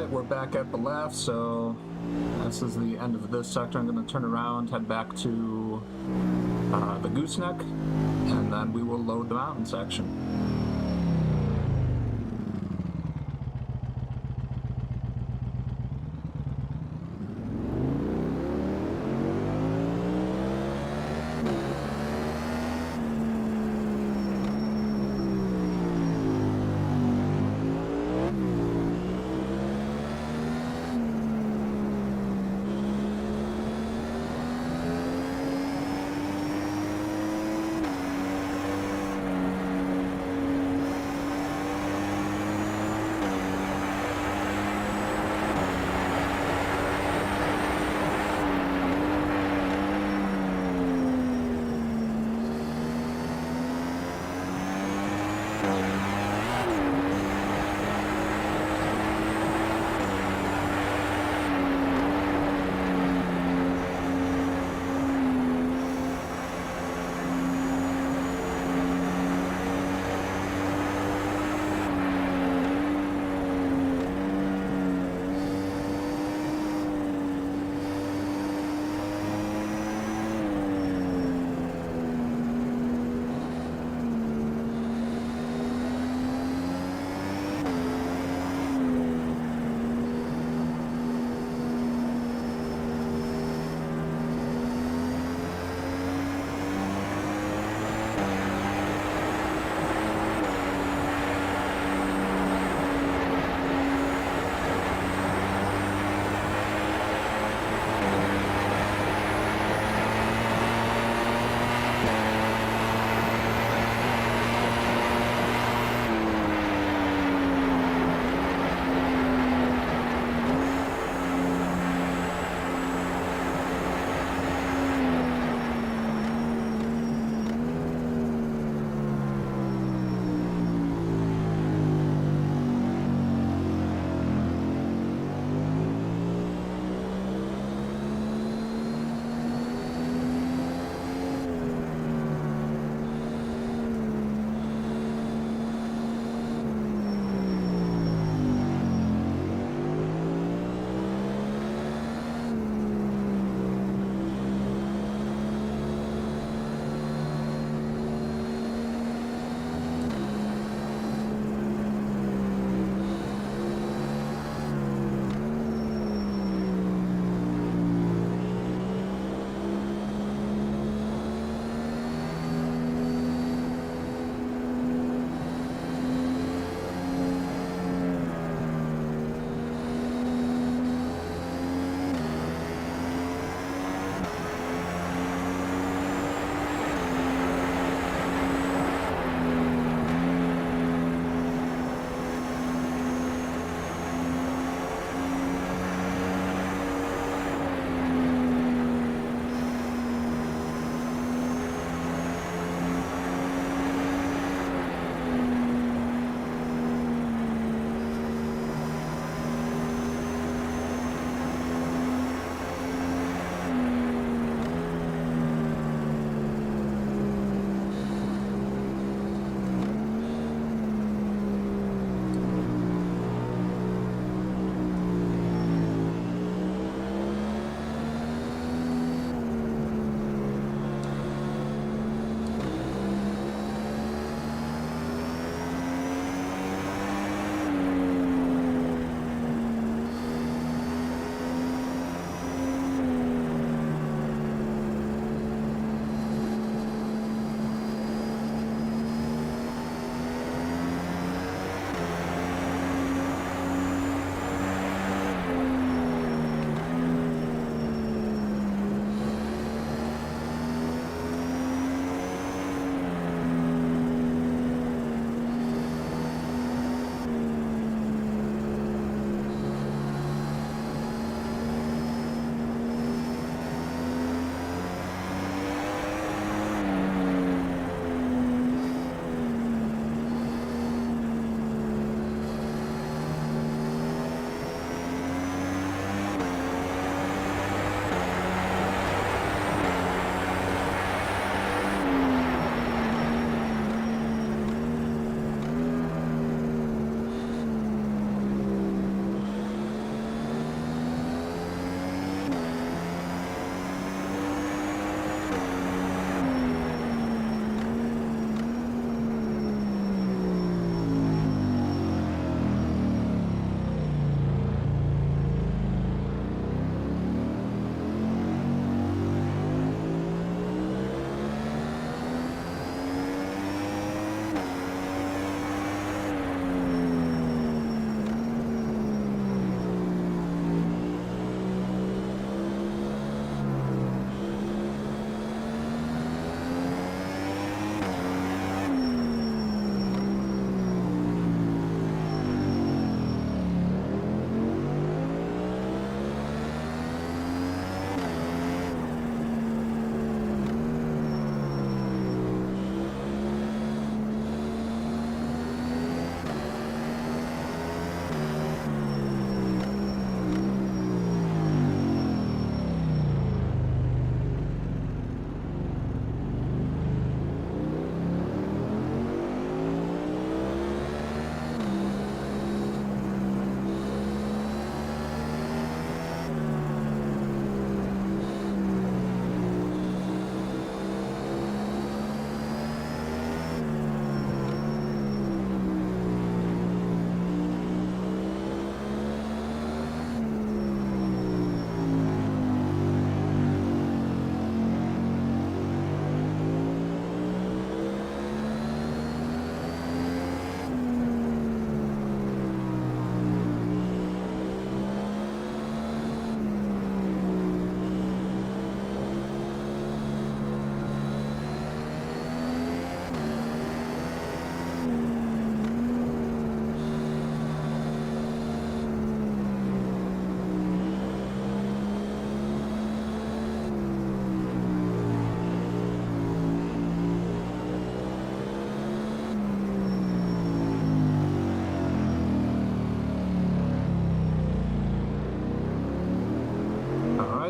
Alright, we're back at the left, so this is the end of this sector. I'm going to turn around, head back to the gooseneck, and then we will load the mountain section.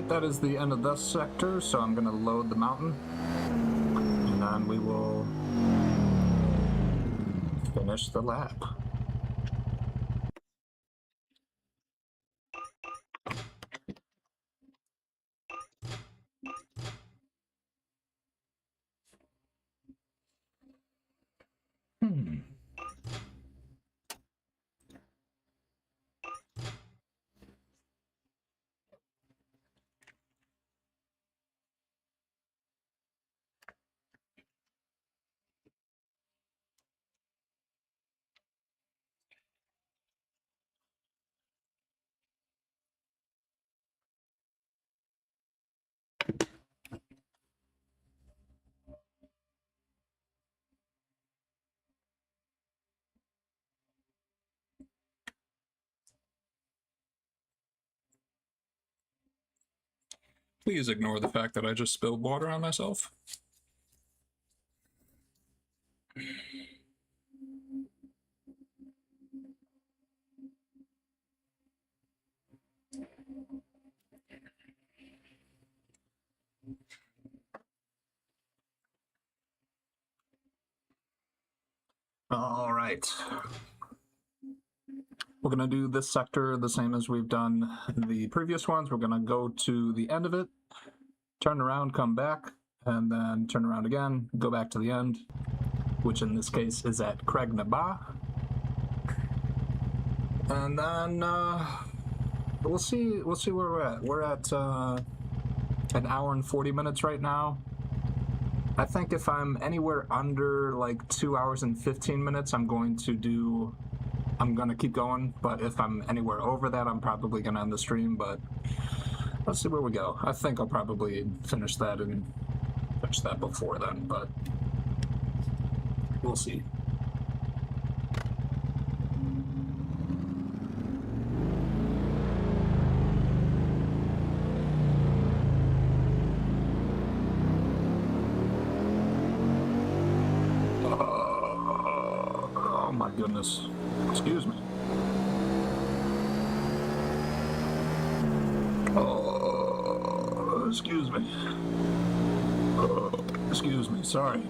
that is the end of this sector, so I'm going to load the mountain, and then we will finish the lap. Please ignore the fact that I just spilled water on myself. All right. We're going to do this sector the same as we've done the previous ones. We're going to go to the end of it, turn around, come back, and then turn around again, go back to the end, which in this case is at Craignaba. And then we'll see where we're at. We're at an hour and 40 minutes right now. I think if I'm anywhere under like 2 hours and 15 minutes, I'm going to keep going, but if I'm anywhere over that, I'm probably going to end the stream, but let's see where we go. I think I'll probably finish that before then, but we'll see. Oh my goodness. Excuse me. Oh, excuse me. Oh, excuse me, sorry.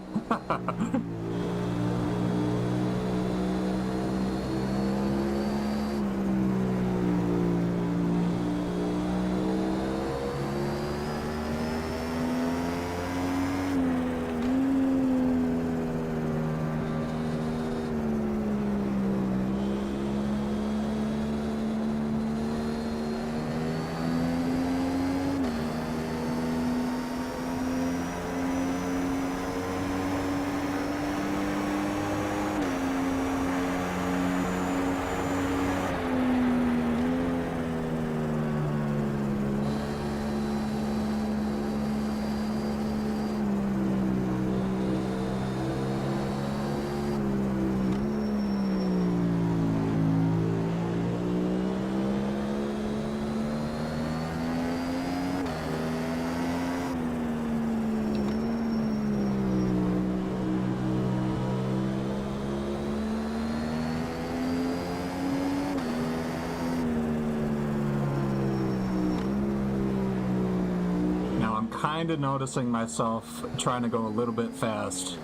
Kind of noticing myself trying to go a little bit fast,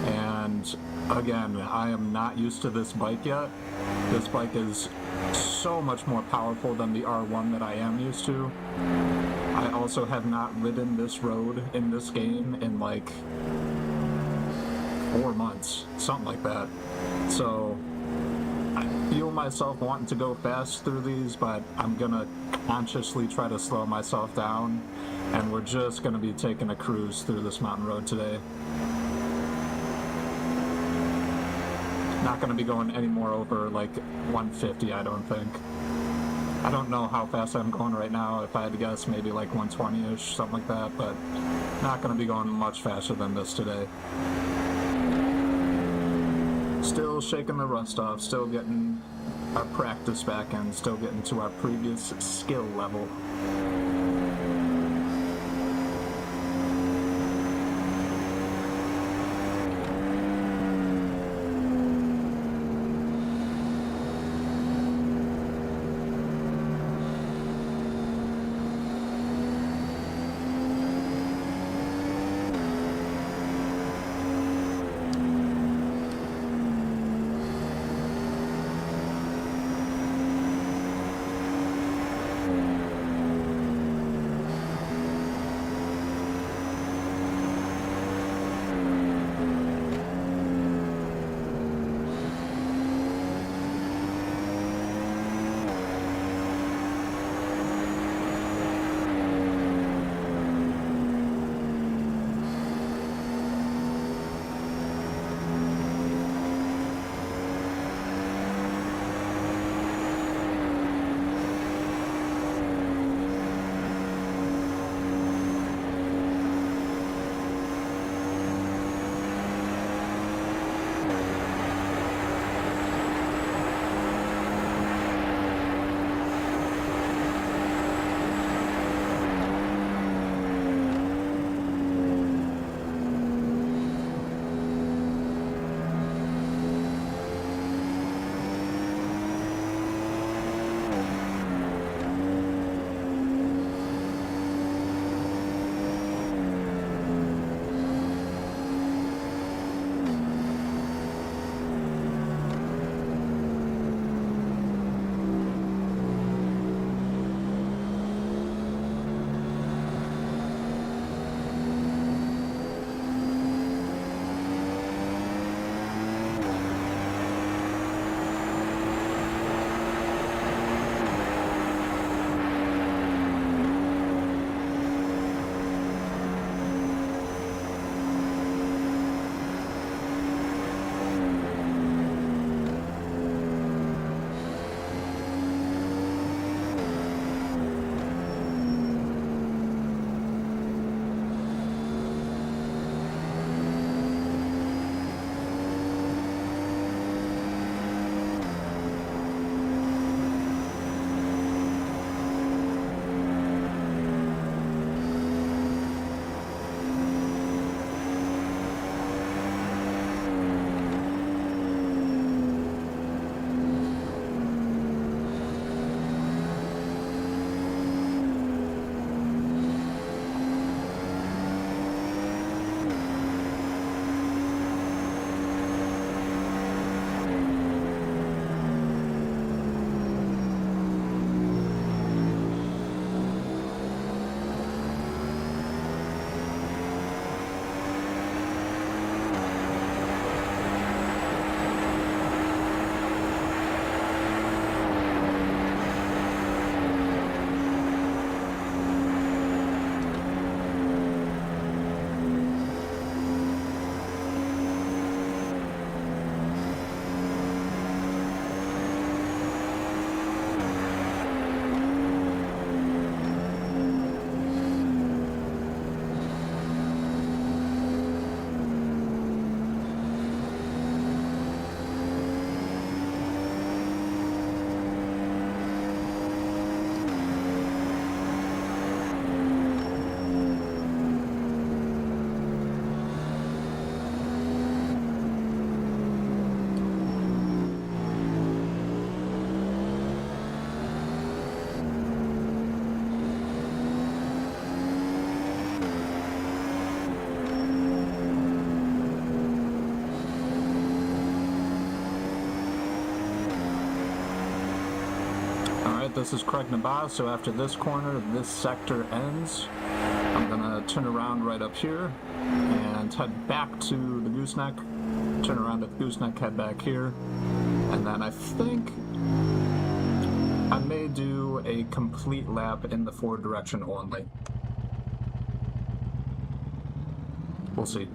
and again, I am not used to this bike yet. This bike is so much more powerful than the R1 that I am used to. I also have not ridden this road in this game in like 4 months, something like that. So I feel myself wanting to go fast through these, but I'm gonna consciously try to slow myself down, and we're just gonna be taking a cruise through this mountain road today. Not gonna be going any more over like 150, I don't think. I don't know how fast I'm going right now. If I had to guess, maybe like 120-ish, something like that, but not gonna be going much faster than this today. Still shaking the rust off, still getting our practice back in, still getting to our previous skill level. Alright, this is Craig Nabaz, so after this corner, this sector ends. I'm gonna turn around right up here and head back to the gooseneck. Turn around at the gooseneck, head back here. And then I think I may do a complete lap in the forward direction only. We'll see.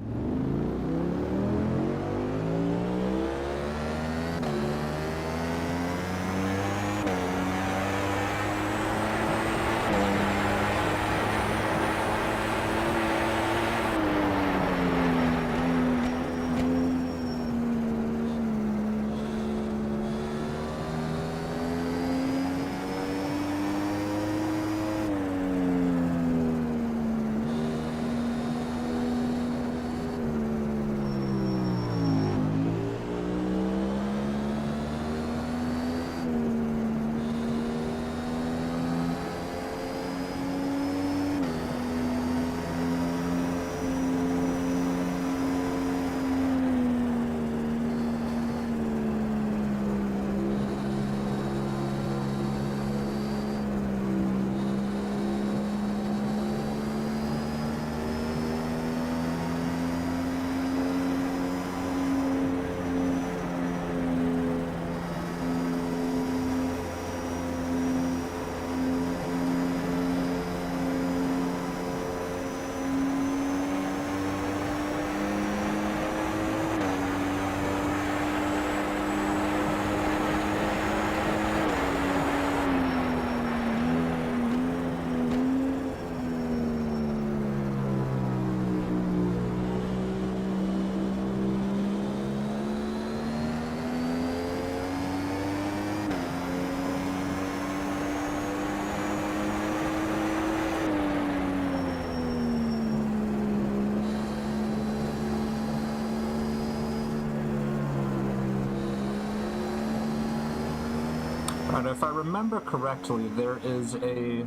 Alright, if I remember correctly, there is a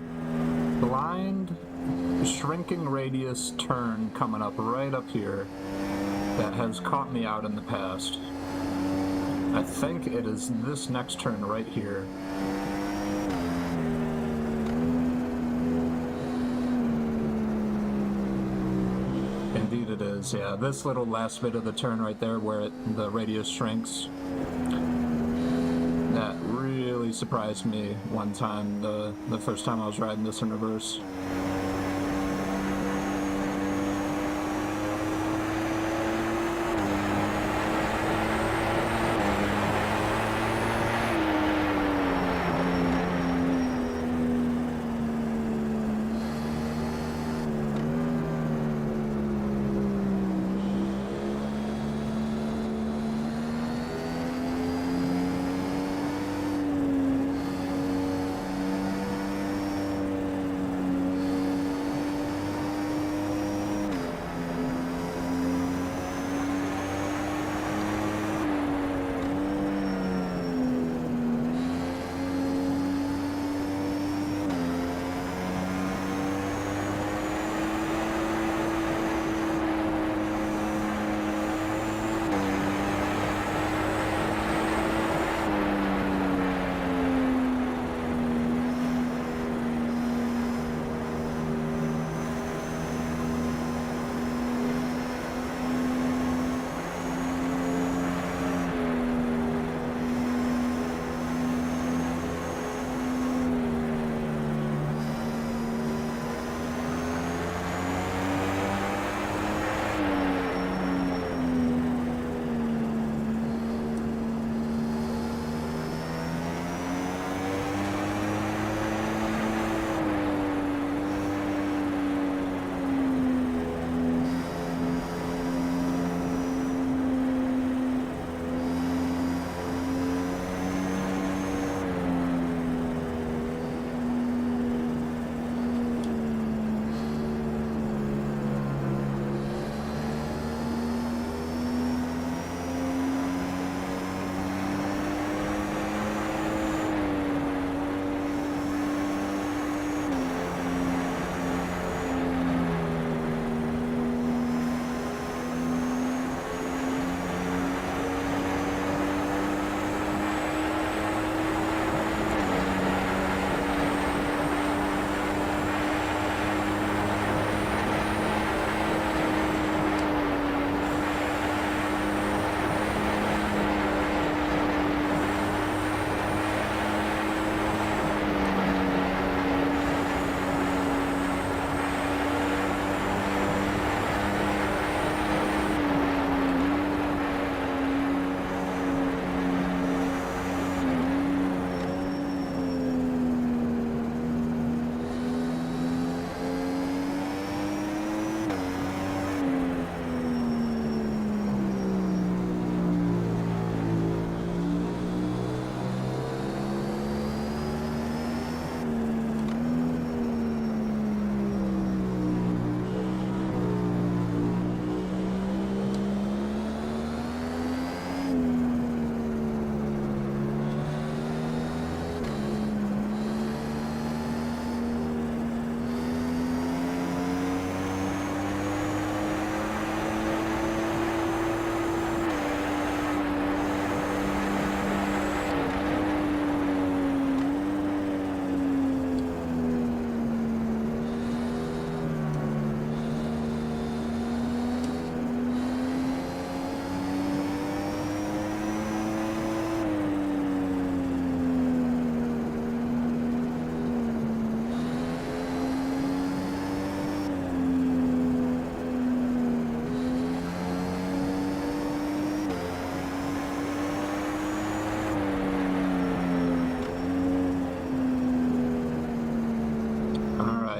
blind shrinking radius turn coming up right up here that has caught me out in the past. I think it is this next turn right here. Indeed it is, yeah. This little last bit of the turn right there where the radius shrinks. That really surprised me one time, the first time I was riding this in reverse.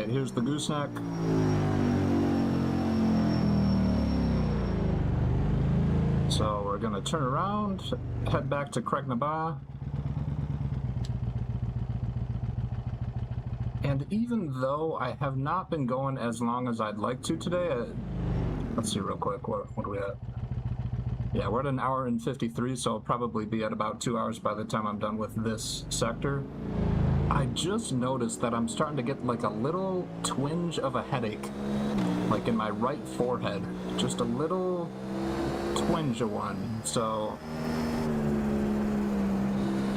Alright, here's the gooseneck. So we're gonna turn around, head back to Craignabar. And even though I have not been going as long as I'd like to today, let's see real quick, what are we at? Yeah, we're at 1 hour and 53, so I'll probably be at about 2 hours by the time I'm done with this sector. I just noticed that I'm starting to get like a little twinge of a headache, like in my right forehead, just a little twinge of one. So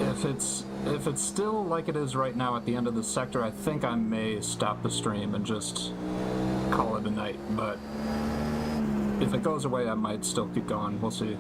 if it's still like it is right now at the end of the sector, I think I may stop the stream and just call it a night. But if it goes away, I might still keep going. We'll see.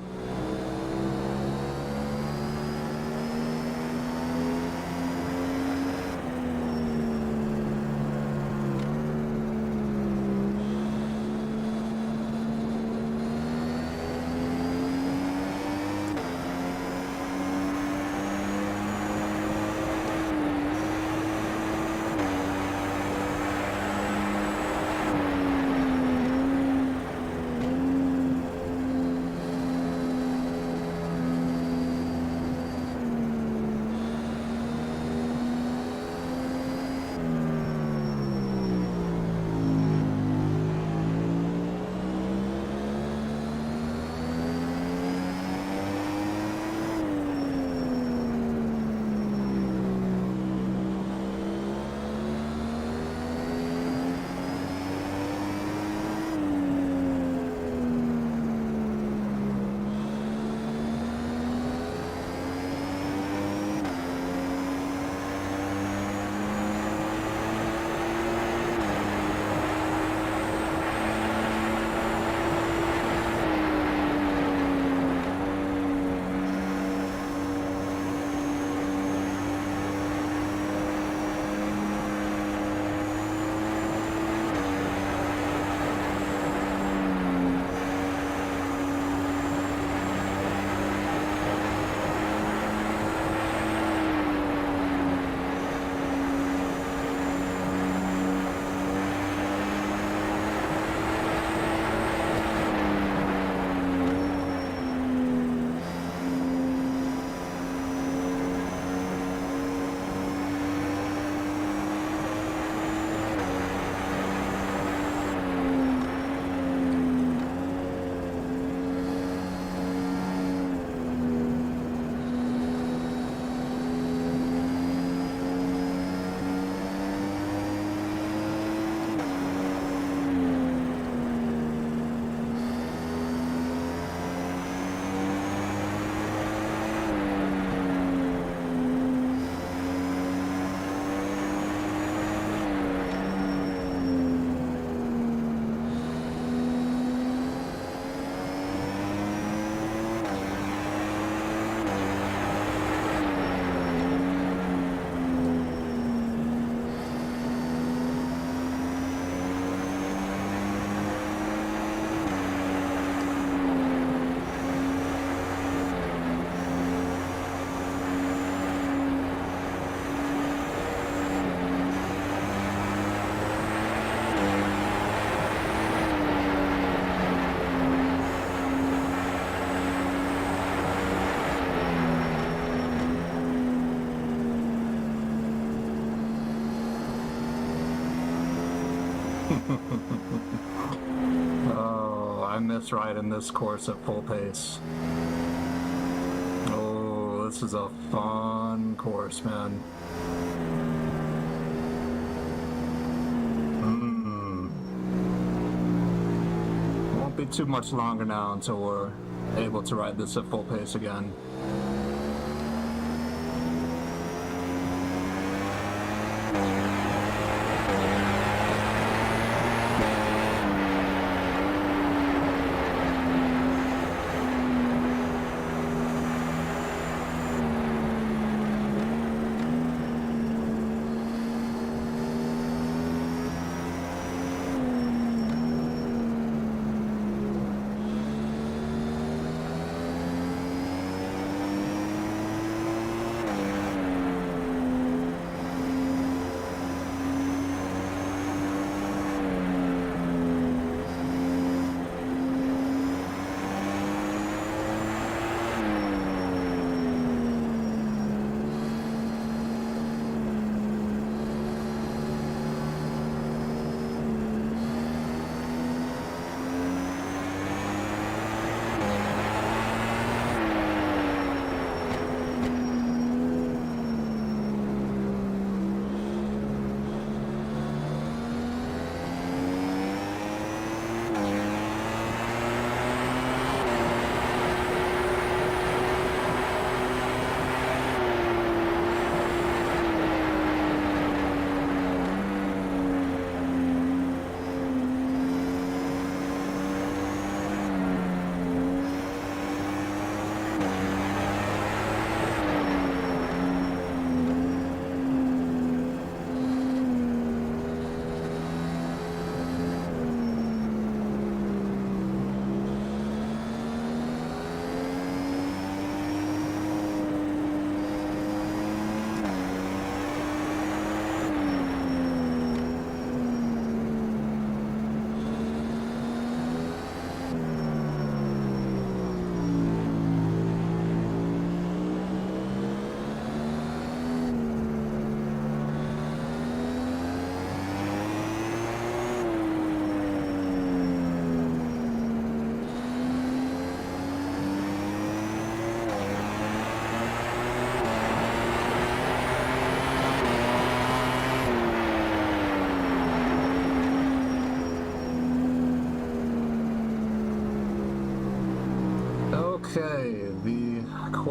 Oh, I miss riding this course at full pace. Oh, this is a fun course, man. Won't be too much longer now until we're able to ride this at full pace again.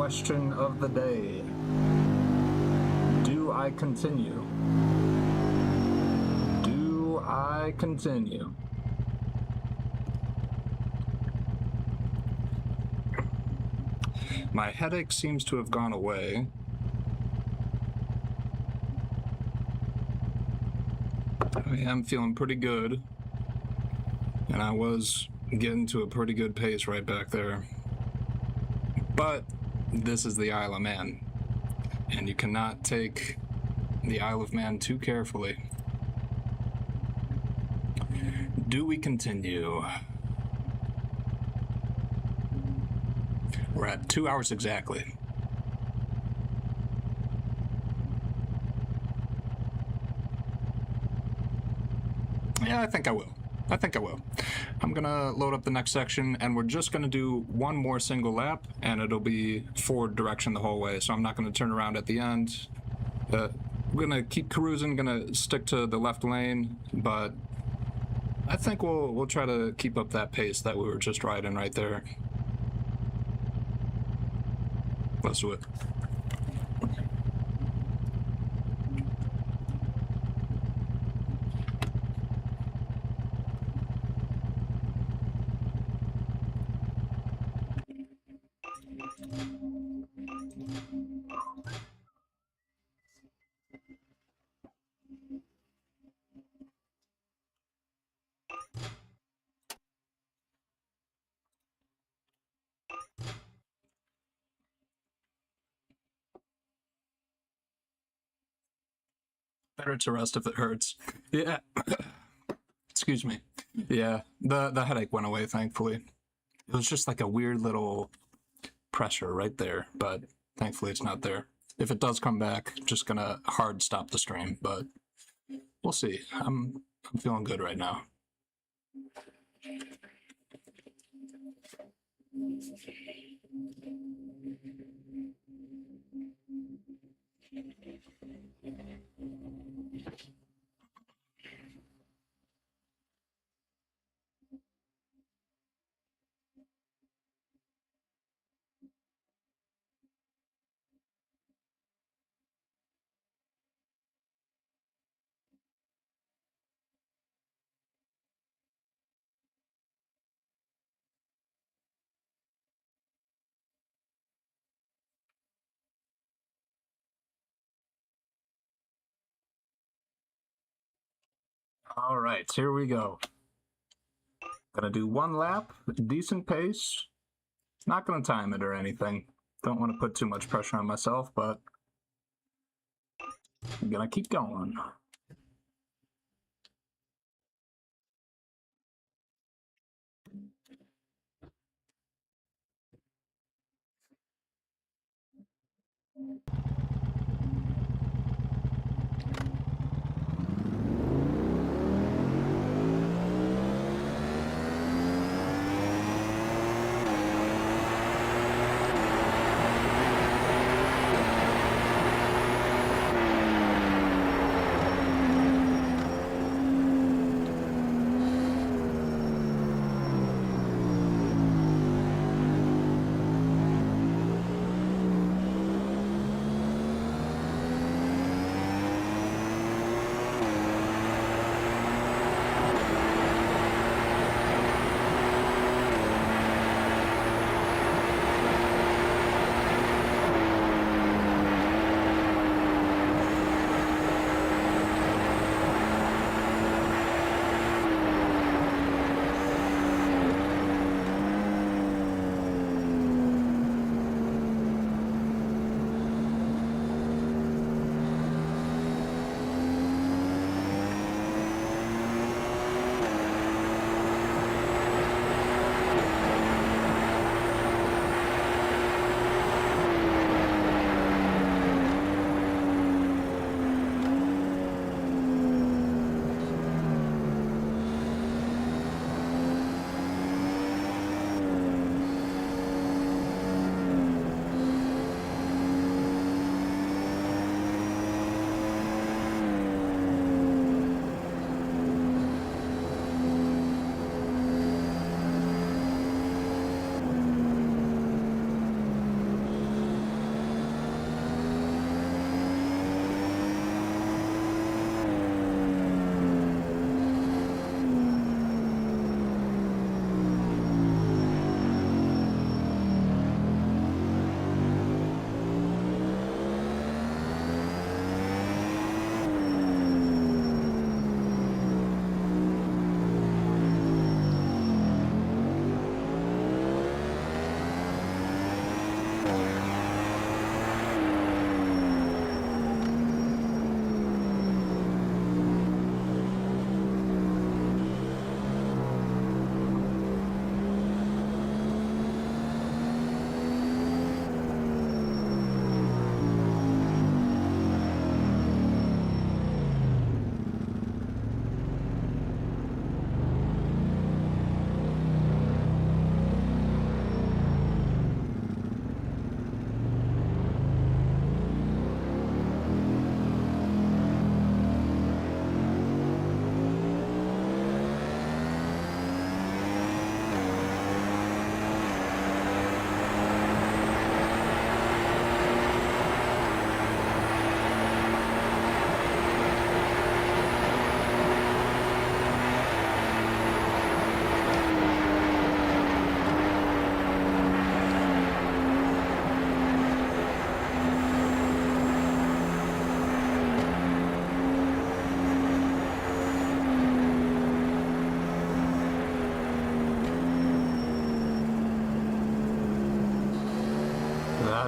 question of the day. Do I continue? Do I continue? My headache seems to have gone away. I am feeling pretty good. And I was getting to a pretty good pace right back there. But this is the Isle of Man. And you cannot take the Isle of Man too carefully. Do we continue? We're at 2 hours exactly. Yeah, I think I will. I'm gonna load up the next section, and we're just gonna do one more single lap, and it'll be forward direction the whole way, so I'm not gonna turn around at the end. We're gonna keep cruising, gonna stick to the left lane, but I think we'll try to keep up that pace that we were just riding right there. Let's do it. Better to rest if it hurts. Yeah. Excuse me. Yeah, the headache went away, thankfully. It was just like a weird little pressure right there, but thankfully it's not there. If it does come back, just gonna hard stop the stream, but we'll see. I'm feeling good right now. All right, here we go. Gonna do one lap, decent pace. Not gonna time it or anything. Don't want to put too much pressure on myself, but I'm gonna keep going.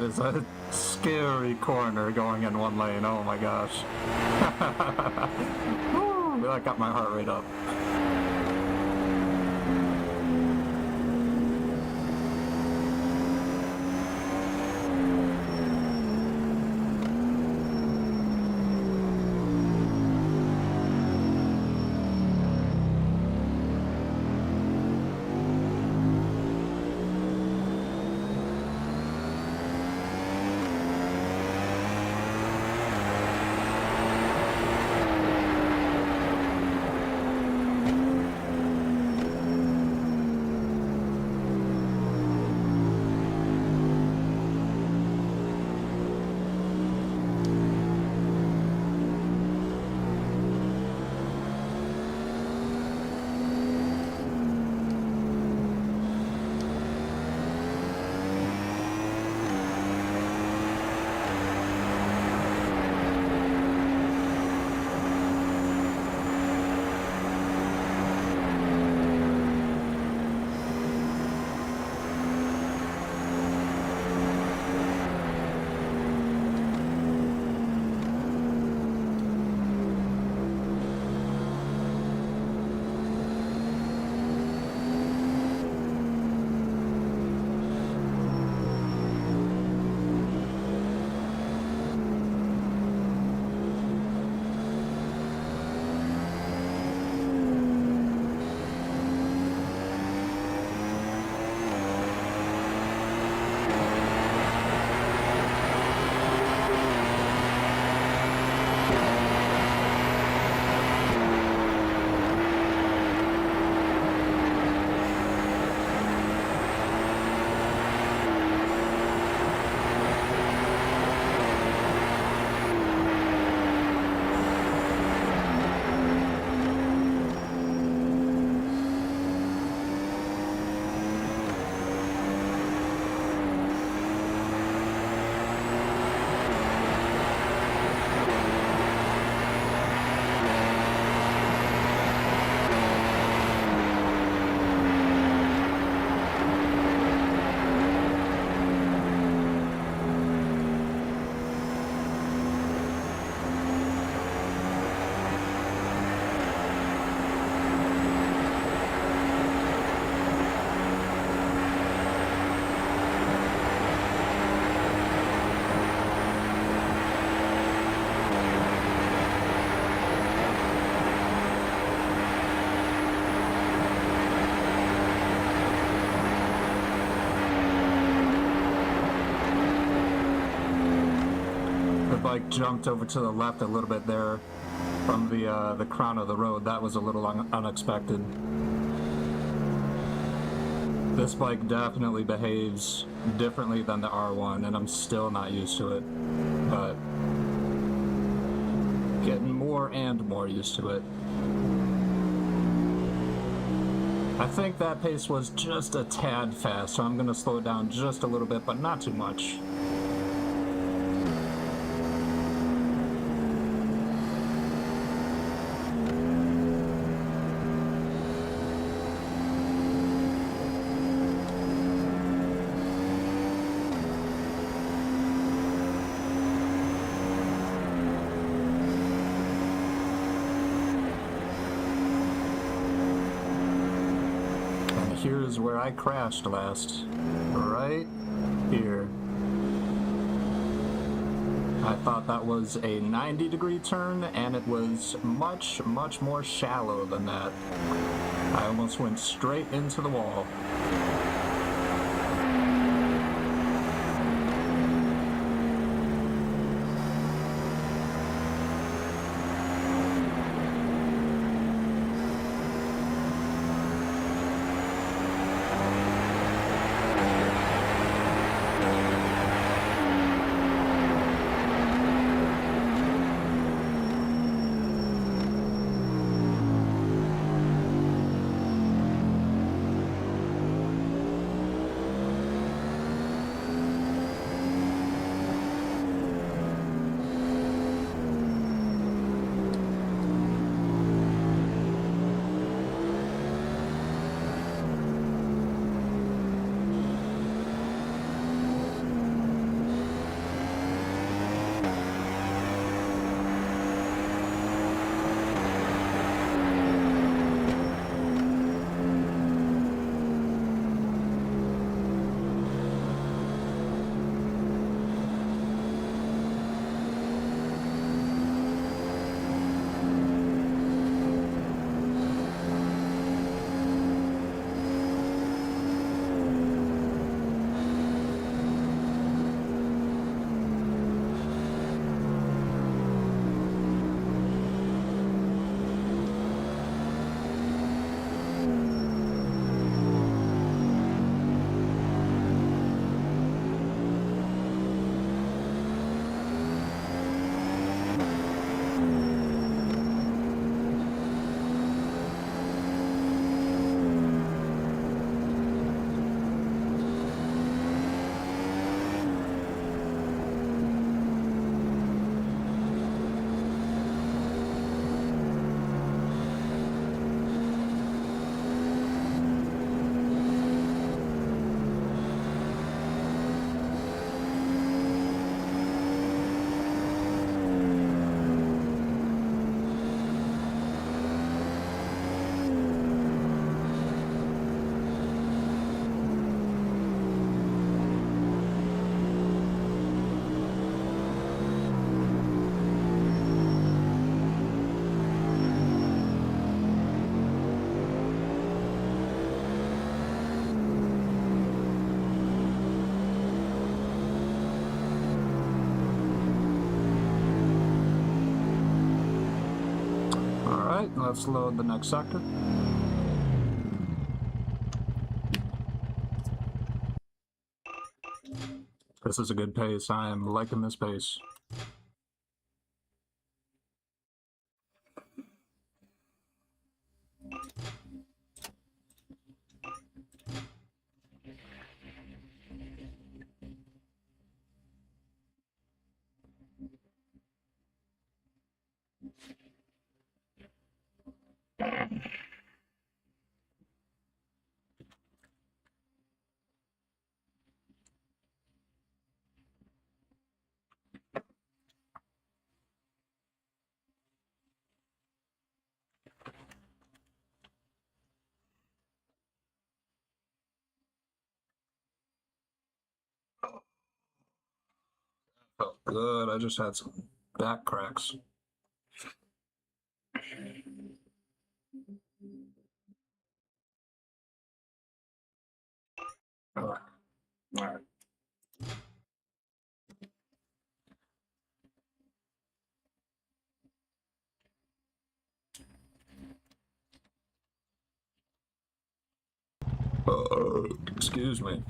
That is a scary corner going in one lane. Oh my gosh. Woo, that got my heart rate up. Bike jumped over to the left a little bit there from the crown of the road. That was a little unexpected. This bike definitely behaves differently than the R1, and I'm still not used to it, but getting more and more used to it. I think that pace was just a tad fast, so I'm going to slow it down just a little bit, but not too much. Here's where I crashed last, right here. I thought that was a 90-degree turn, and it was much, much more shallow than that. I almost went straight into the wall. right, let's load the next sector. This is a good pace. I am liking this pace. Felt good. I just had some back cracks. All right. All right. Excuse me.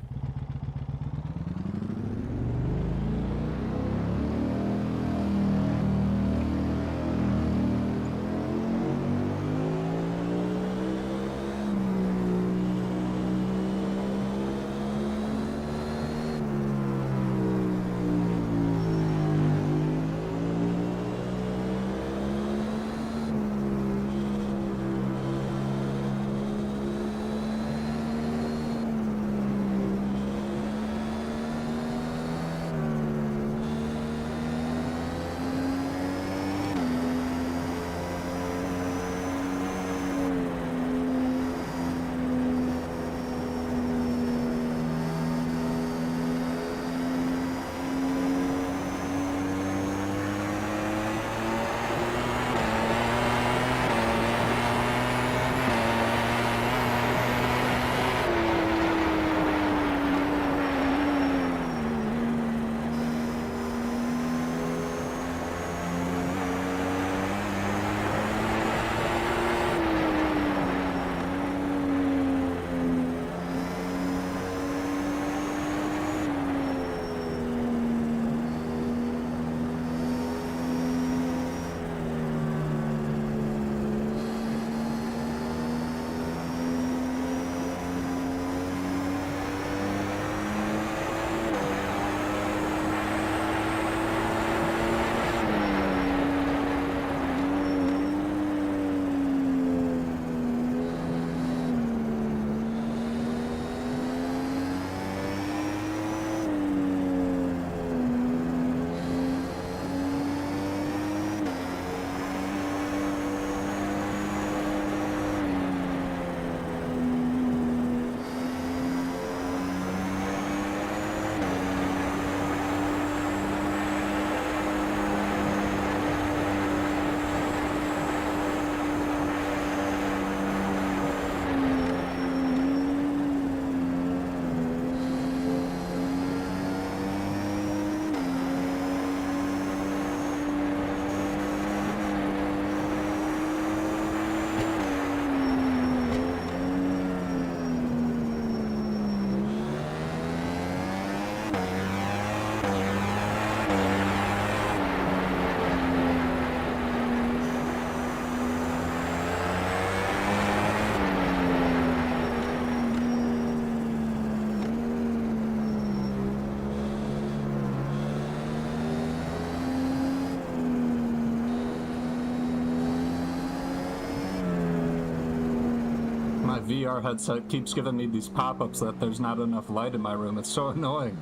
My VR headset keeps giving me these pop-ups that there's not enough light in my room. It's so annoying.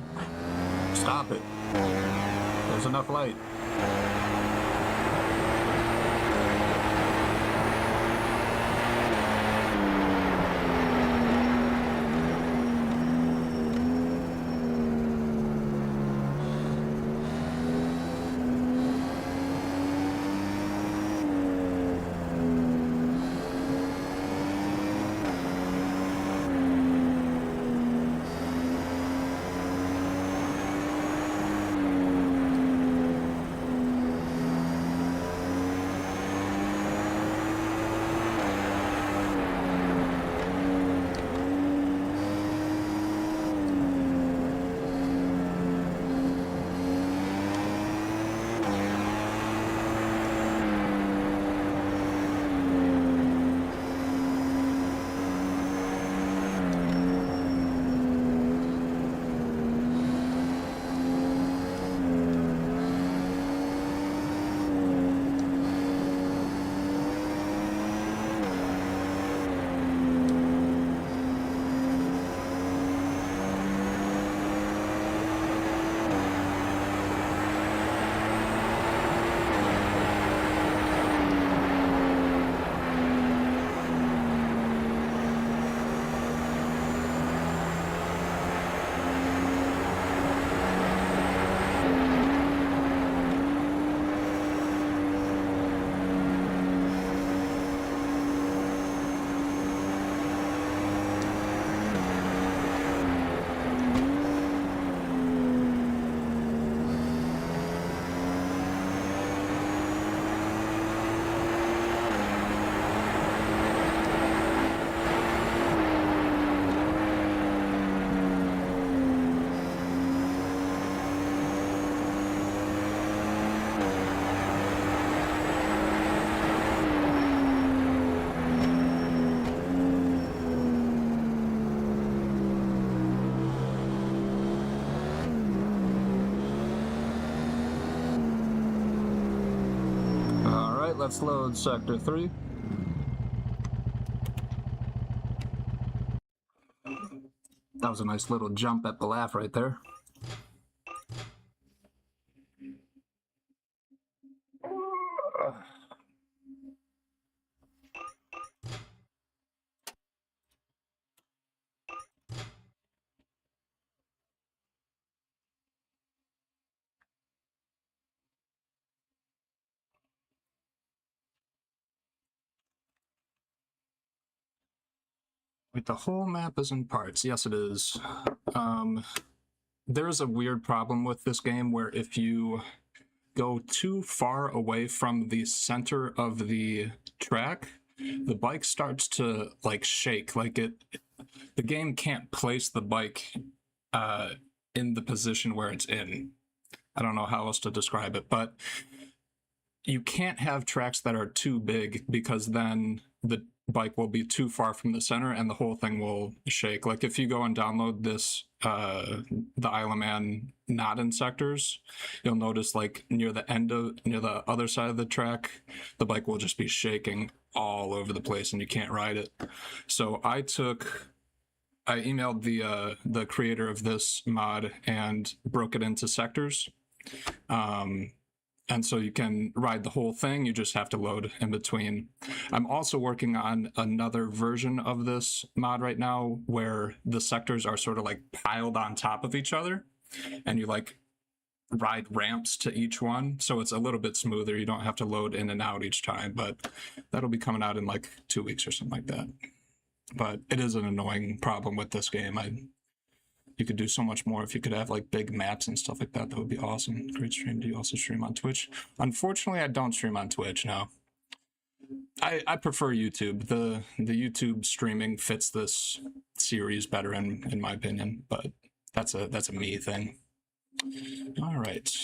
Stop it. There's enough light. right, let's load Sector 3. That was a nice little jump at the laugh right there. Wait, the whole map is in parts. Yes, it is. There's a weird problem with this game where if you go too far away from the center of the track, the bike starts to like shake. Like the game can't place the bike in the position where it's in. I don't know how else to describe it, but you can't have tracks that are too big because then the bike will be too far from the center and the whole thing will shake. Like if you go and download this, the Isle of Man not in sectors, you'll notice like near the other side of the track, the bike will just be shaking all over the place and you can't ride it. So I emailed the creator of this mod and broke it into sectors. And so you can ride the whole thing, you just have to load in between. I'm also working on another version of this mod right now where the sectors are sort of like piled on top of each other and you like ride ramps to each one. So it's a little bit smoother. You don't have to load in and out each time, but that'll be coming out in like 2 weeks or something like that. But it is an annoying problem with this game. You could do so much more if you could have like big maps and stuff like that. That would be awesome. Great stream. Do you also stream on Twitch? Unfortunately, I don't stream on Twitch, no. I prefer YouTube. The YouTube streaming fits this series better in my opinion, but that's a me thing. All right.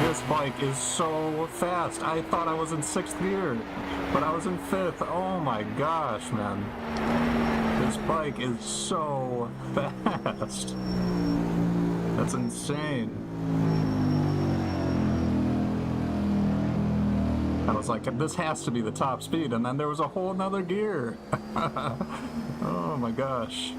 This bike is so fast. I thought I was in 6th gear, but I was in 5th. Oh my gosh, man. This bike is so fast. That's insane. I was like, this has to be the top speed, and then there was a whole nother gear. Oh my gosh.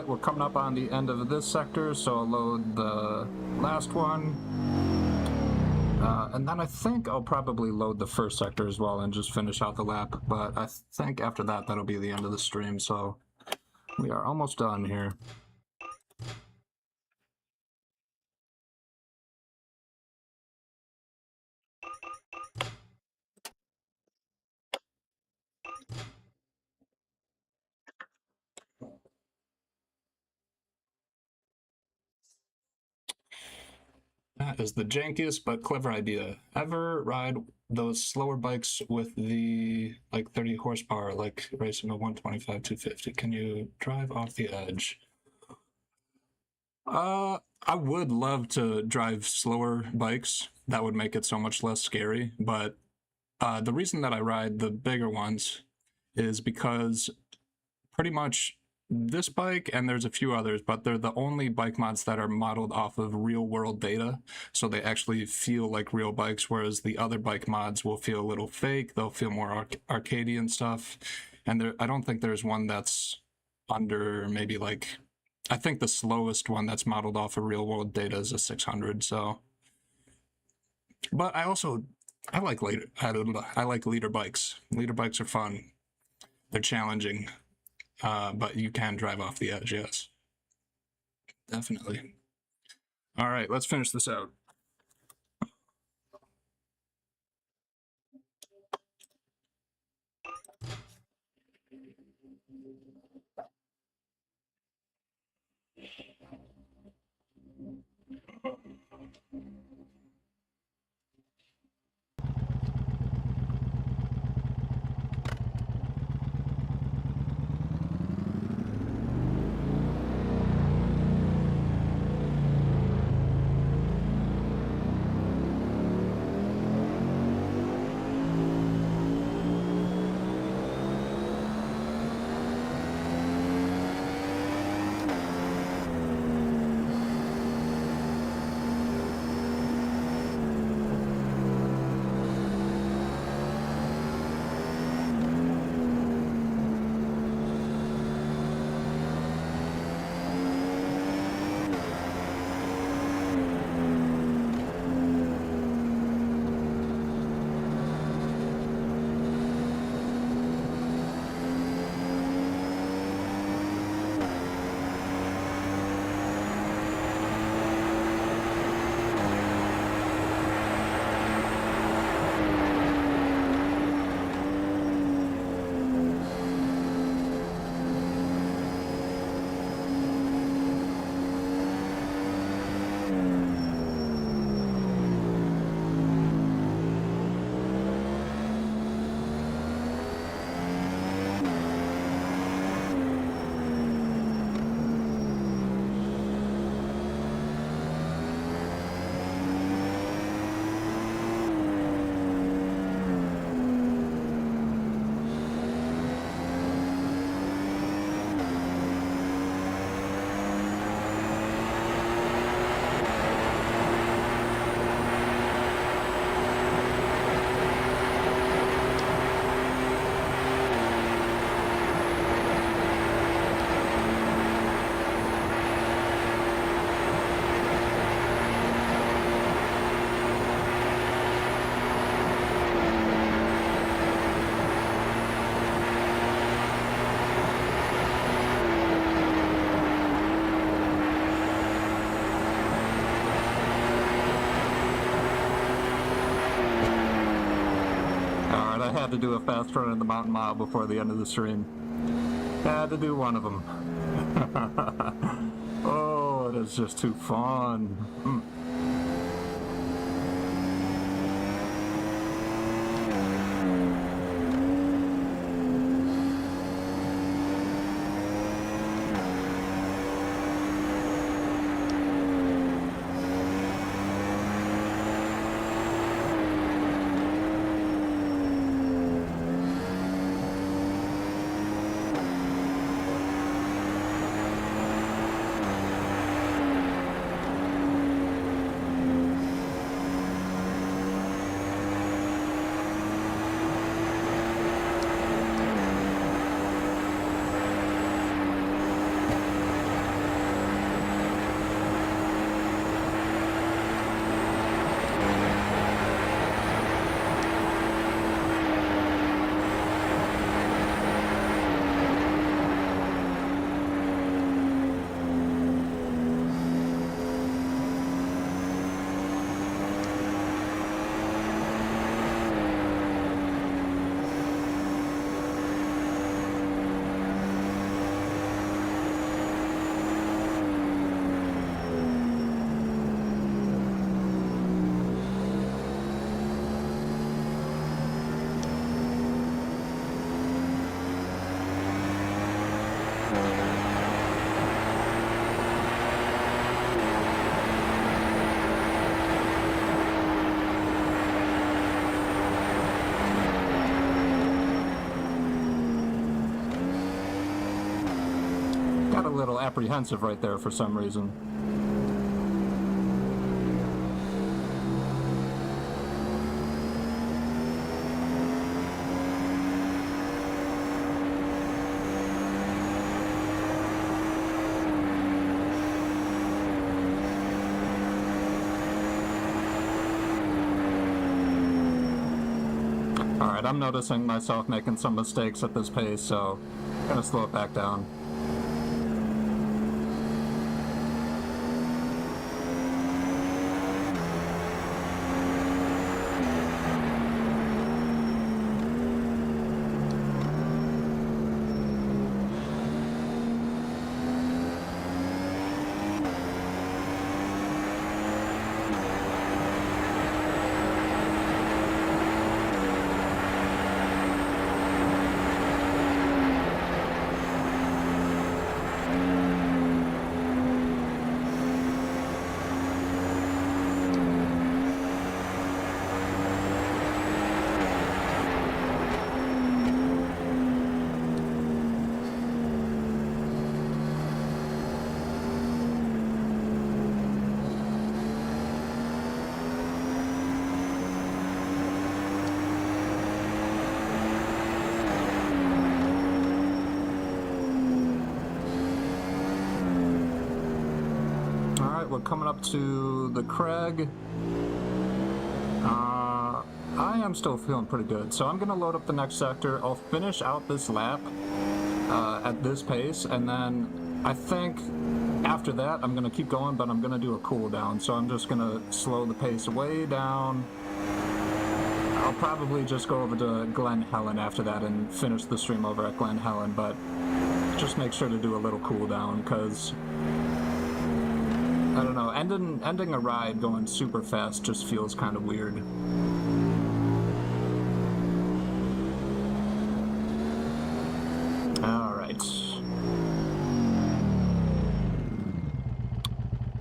We're coming up on the end of this sector, so I'll load the last one. And then I think I'll probably load the first sector as well and just finish out the lap. But I think after that, that'll be the end of the stream, so we are almost done here. That is the jankiest but clever idea. Ever ride those slower bikes with the like 30 horsepower, like racing a 125, 250? Can you drive off the edge? I would love to drive slower bikes. That would make it so much less scary. But the reason that I ride the bigger ones is because pretty much this bike, and there's a few others, but they're the only bike mods that are modeled off of real world data. So they actually feel like real bikes, whereas the other bike mods will feel a little fake. They'll feel more arcadey and stuff. And I don't think there's one that's under maybe like, I think the slowest one that's modeled off of real world data is a 600. So, but I like leader bikes. Leader bikes are fun. They're challenging. But you can drive off the edge, yes. Definitely. All right, let's finish this out. had to do a fast run in the mountain mile before the end of the stream. Had to do one of them. Oh, it is just too fun. Got a little apprehensive right there for some reason. Alright, I'm noticing myself making some mistakes at this pace, so I'm gonna slow it back down. We're coming up to the Craig. I am still feeling pretty good, so I'm gonna load up the next sector. I'll finish out this lap at this pace, and then I think after that I'm gonna keep going, but I'm gonna do a cool down. So I'm just gonna slow the pace way down. I'll probably just go over to Glen Helen after that and finish the stream over at Glen Helen, but just make sure to do a little cool down, because I don't know, ending a ride going super fast just feels kind of weird. Alright.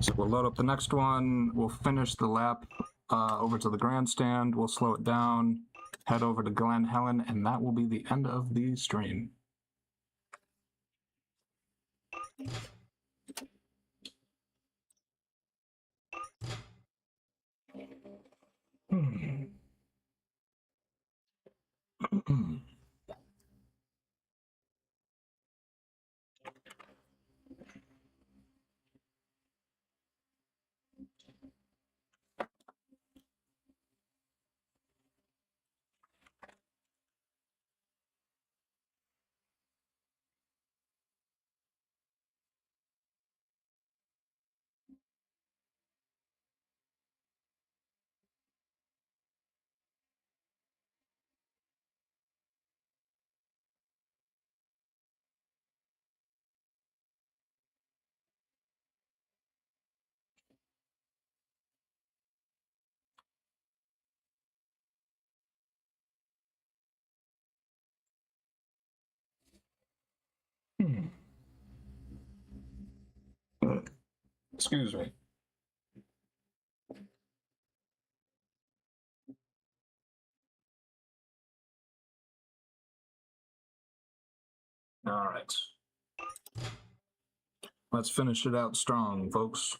So we'll load up the next one, we'll finish the lap over to the grandstand, we'll slow it down, head over to Glen Helen, and that will be the end of the stream. Excuse me. All right. Let's finish it out strong, folks.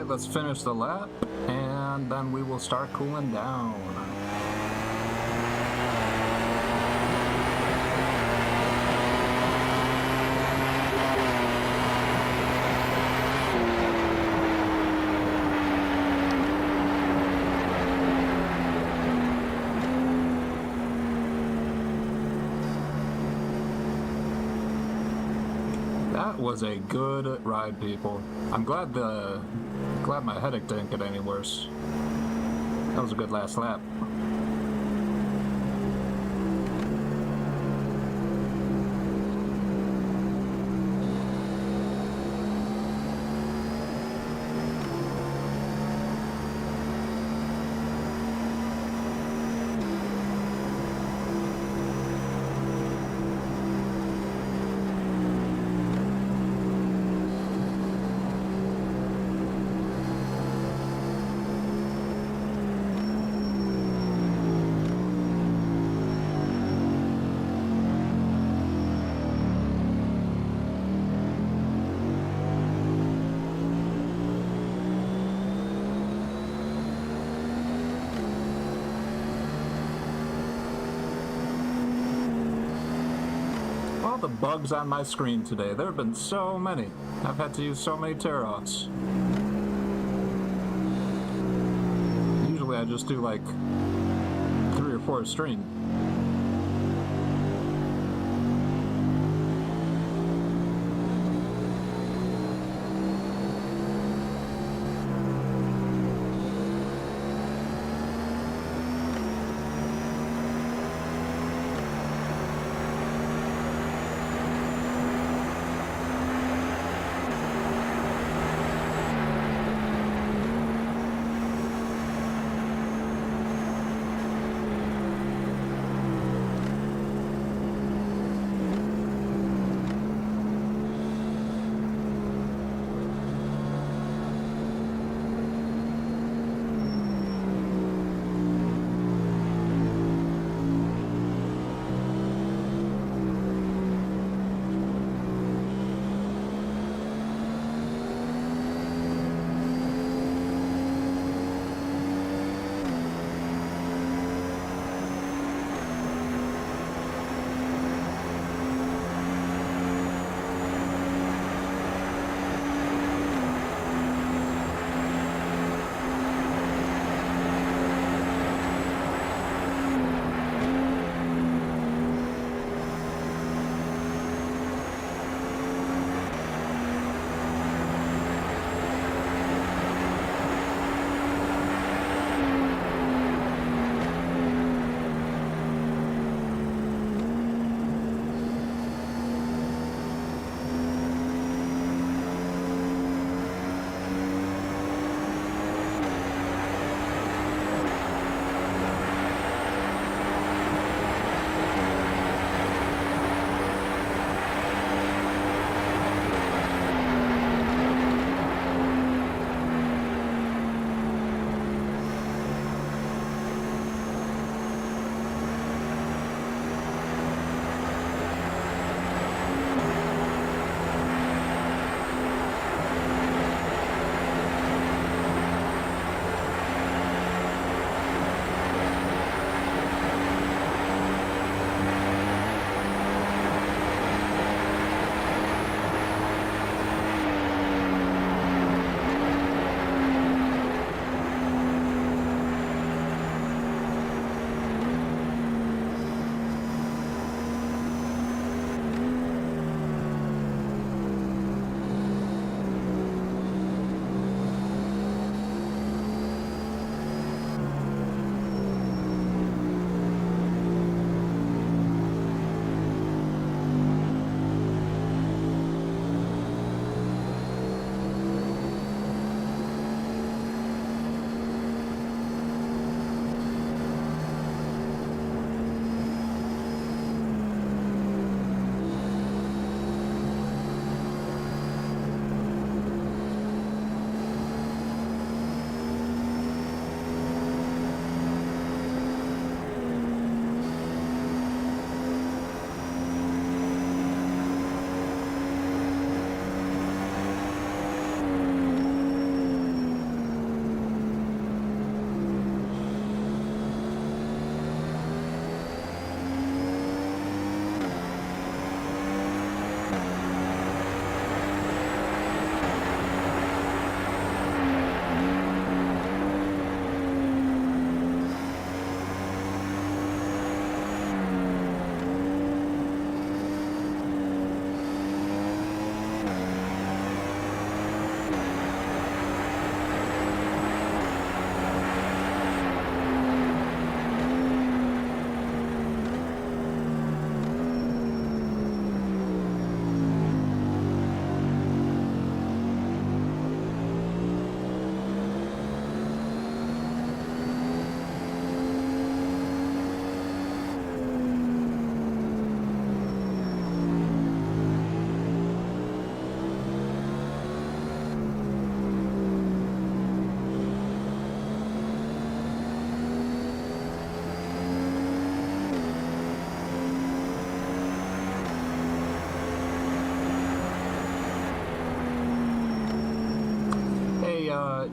Let's finish the lap, and then we will start cooling down. That was a good ride, people. I'm glad my headache didn't get any worse. That was a good last lap. The bugs on my screen today. There have been so many. I've had to use so many Tearoffs. Usually I just do like 3 or 4 a stream.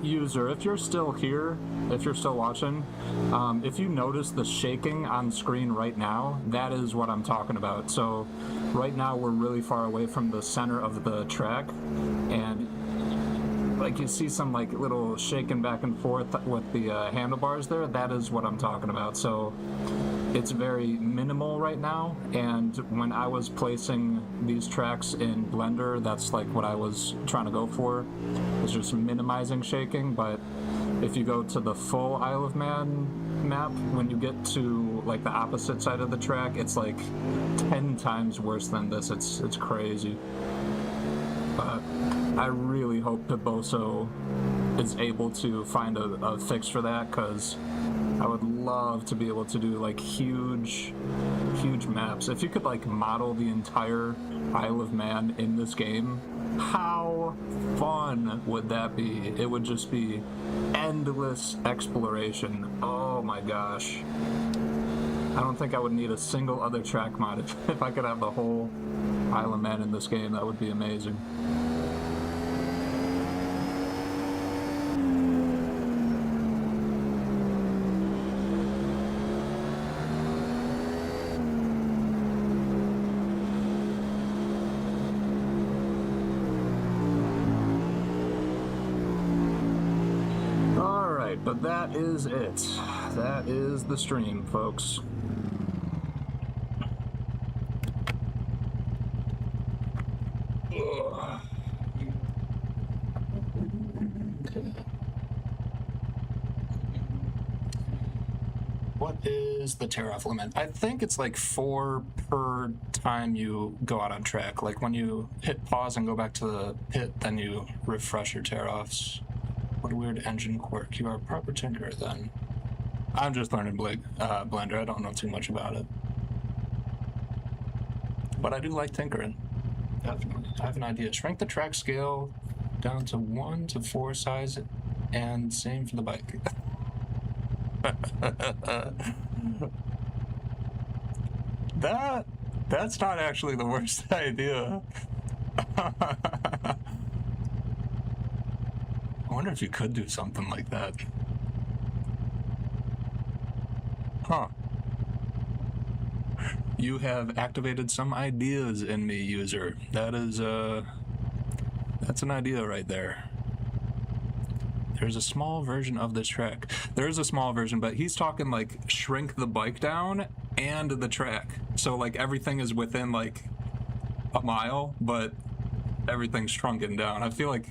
user, if you're still here, if you're still watching, if you notice the shaking on screen right now, that is what I'm talking about. So right now we're really far away from the center of the track, and like you see some like little shaking back and forth with the handlebars there. That is what I'm talking about. So it's very minimal right now, and when I was placing these tracks in Blender, that's like what I was trying to go for, is just minimizing shaking. But if you go to the full Isle of Man map, when you get to like the opposite side of the track, it's like 10 times worse than this. It's crazy. But I really hope Piboso is able to find a fix for that, because I would love to be able to do like huge maps. If you could like model the entire Isle of Man in this game, how fun would that be? It would just be endless exploration. Oh my gosh. I don't think I would need a single other track mod. If I could have the whole Isle of Man in this game, that would be amazing. But that is it. That is the stream, folks. Ugh. What is the tear-off limit? I think it's like 4 per time you go out on track. Like when you hit pause and go back to the pit, then you refresh your tear-offs. What a weird engine quirk. You are a proper tinkerer then. I'm just learning Blender. I don't know too much about it. But I do like tinkering. Definitely. I have an idea. Shrink the track scale down to 1 to 4 size, and same for the bike. That's not actually the worst idea. I wonder if you could do something like that. Huh. You have activated some ideas in me, user. That is, that's an idea right there. There's a small version of this track. There's a small version, but he's talking like shrink the bike down and the track. So like everything is within like a mile, but everything's shrunken down. I feel like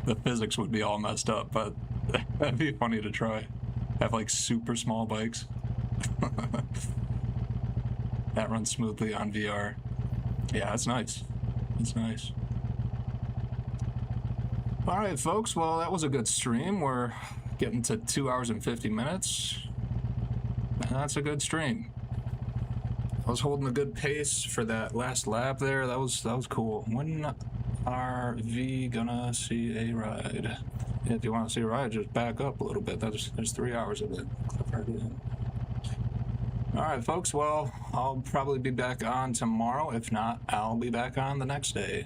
the physics would be all messed up, but that'd be funny to try. Have like super small bikes. That runs smoothly on VR. Yeah, it's nice. It's nice. Alright, folks, well, that was a good stream. We're getting to 2 hours and 50 minutes. And that's a good stream. I was holding a good pace for that last lap there. That was cool. When are we gonna see a ride? If you want to see a ride, just back up a little bit. There's 3 hours of it. Alright, folks, well, I'll probably be back on tomorrow. If not, I'll be back on the next day.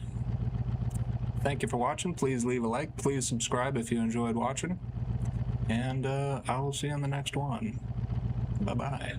Thank you for watching. Please leave a like. Please subscribe if you enjoyed watching. And I will see you on the next one. Bye-bye.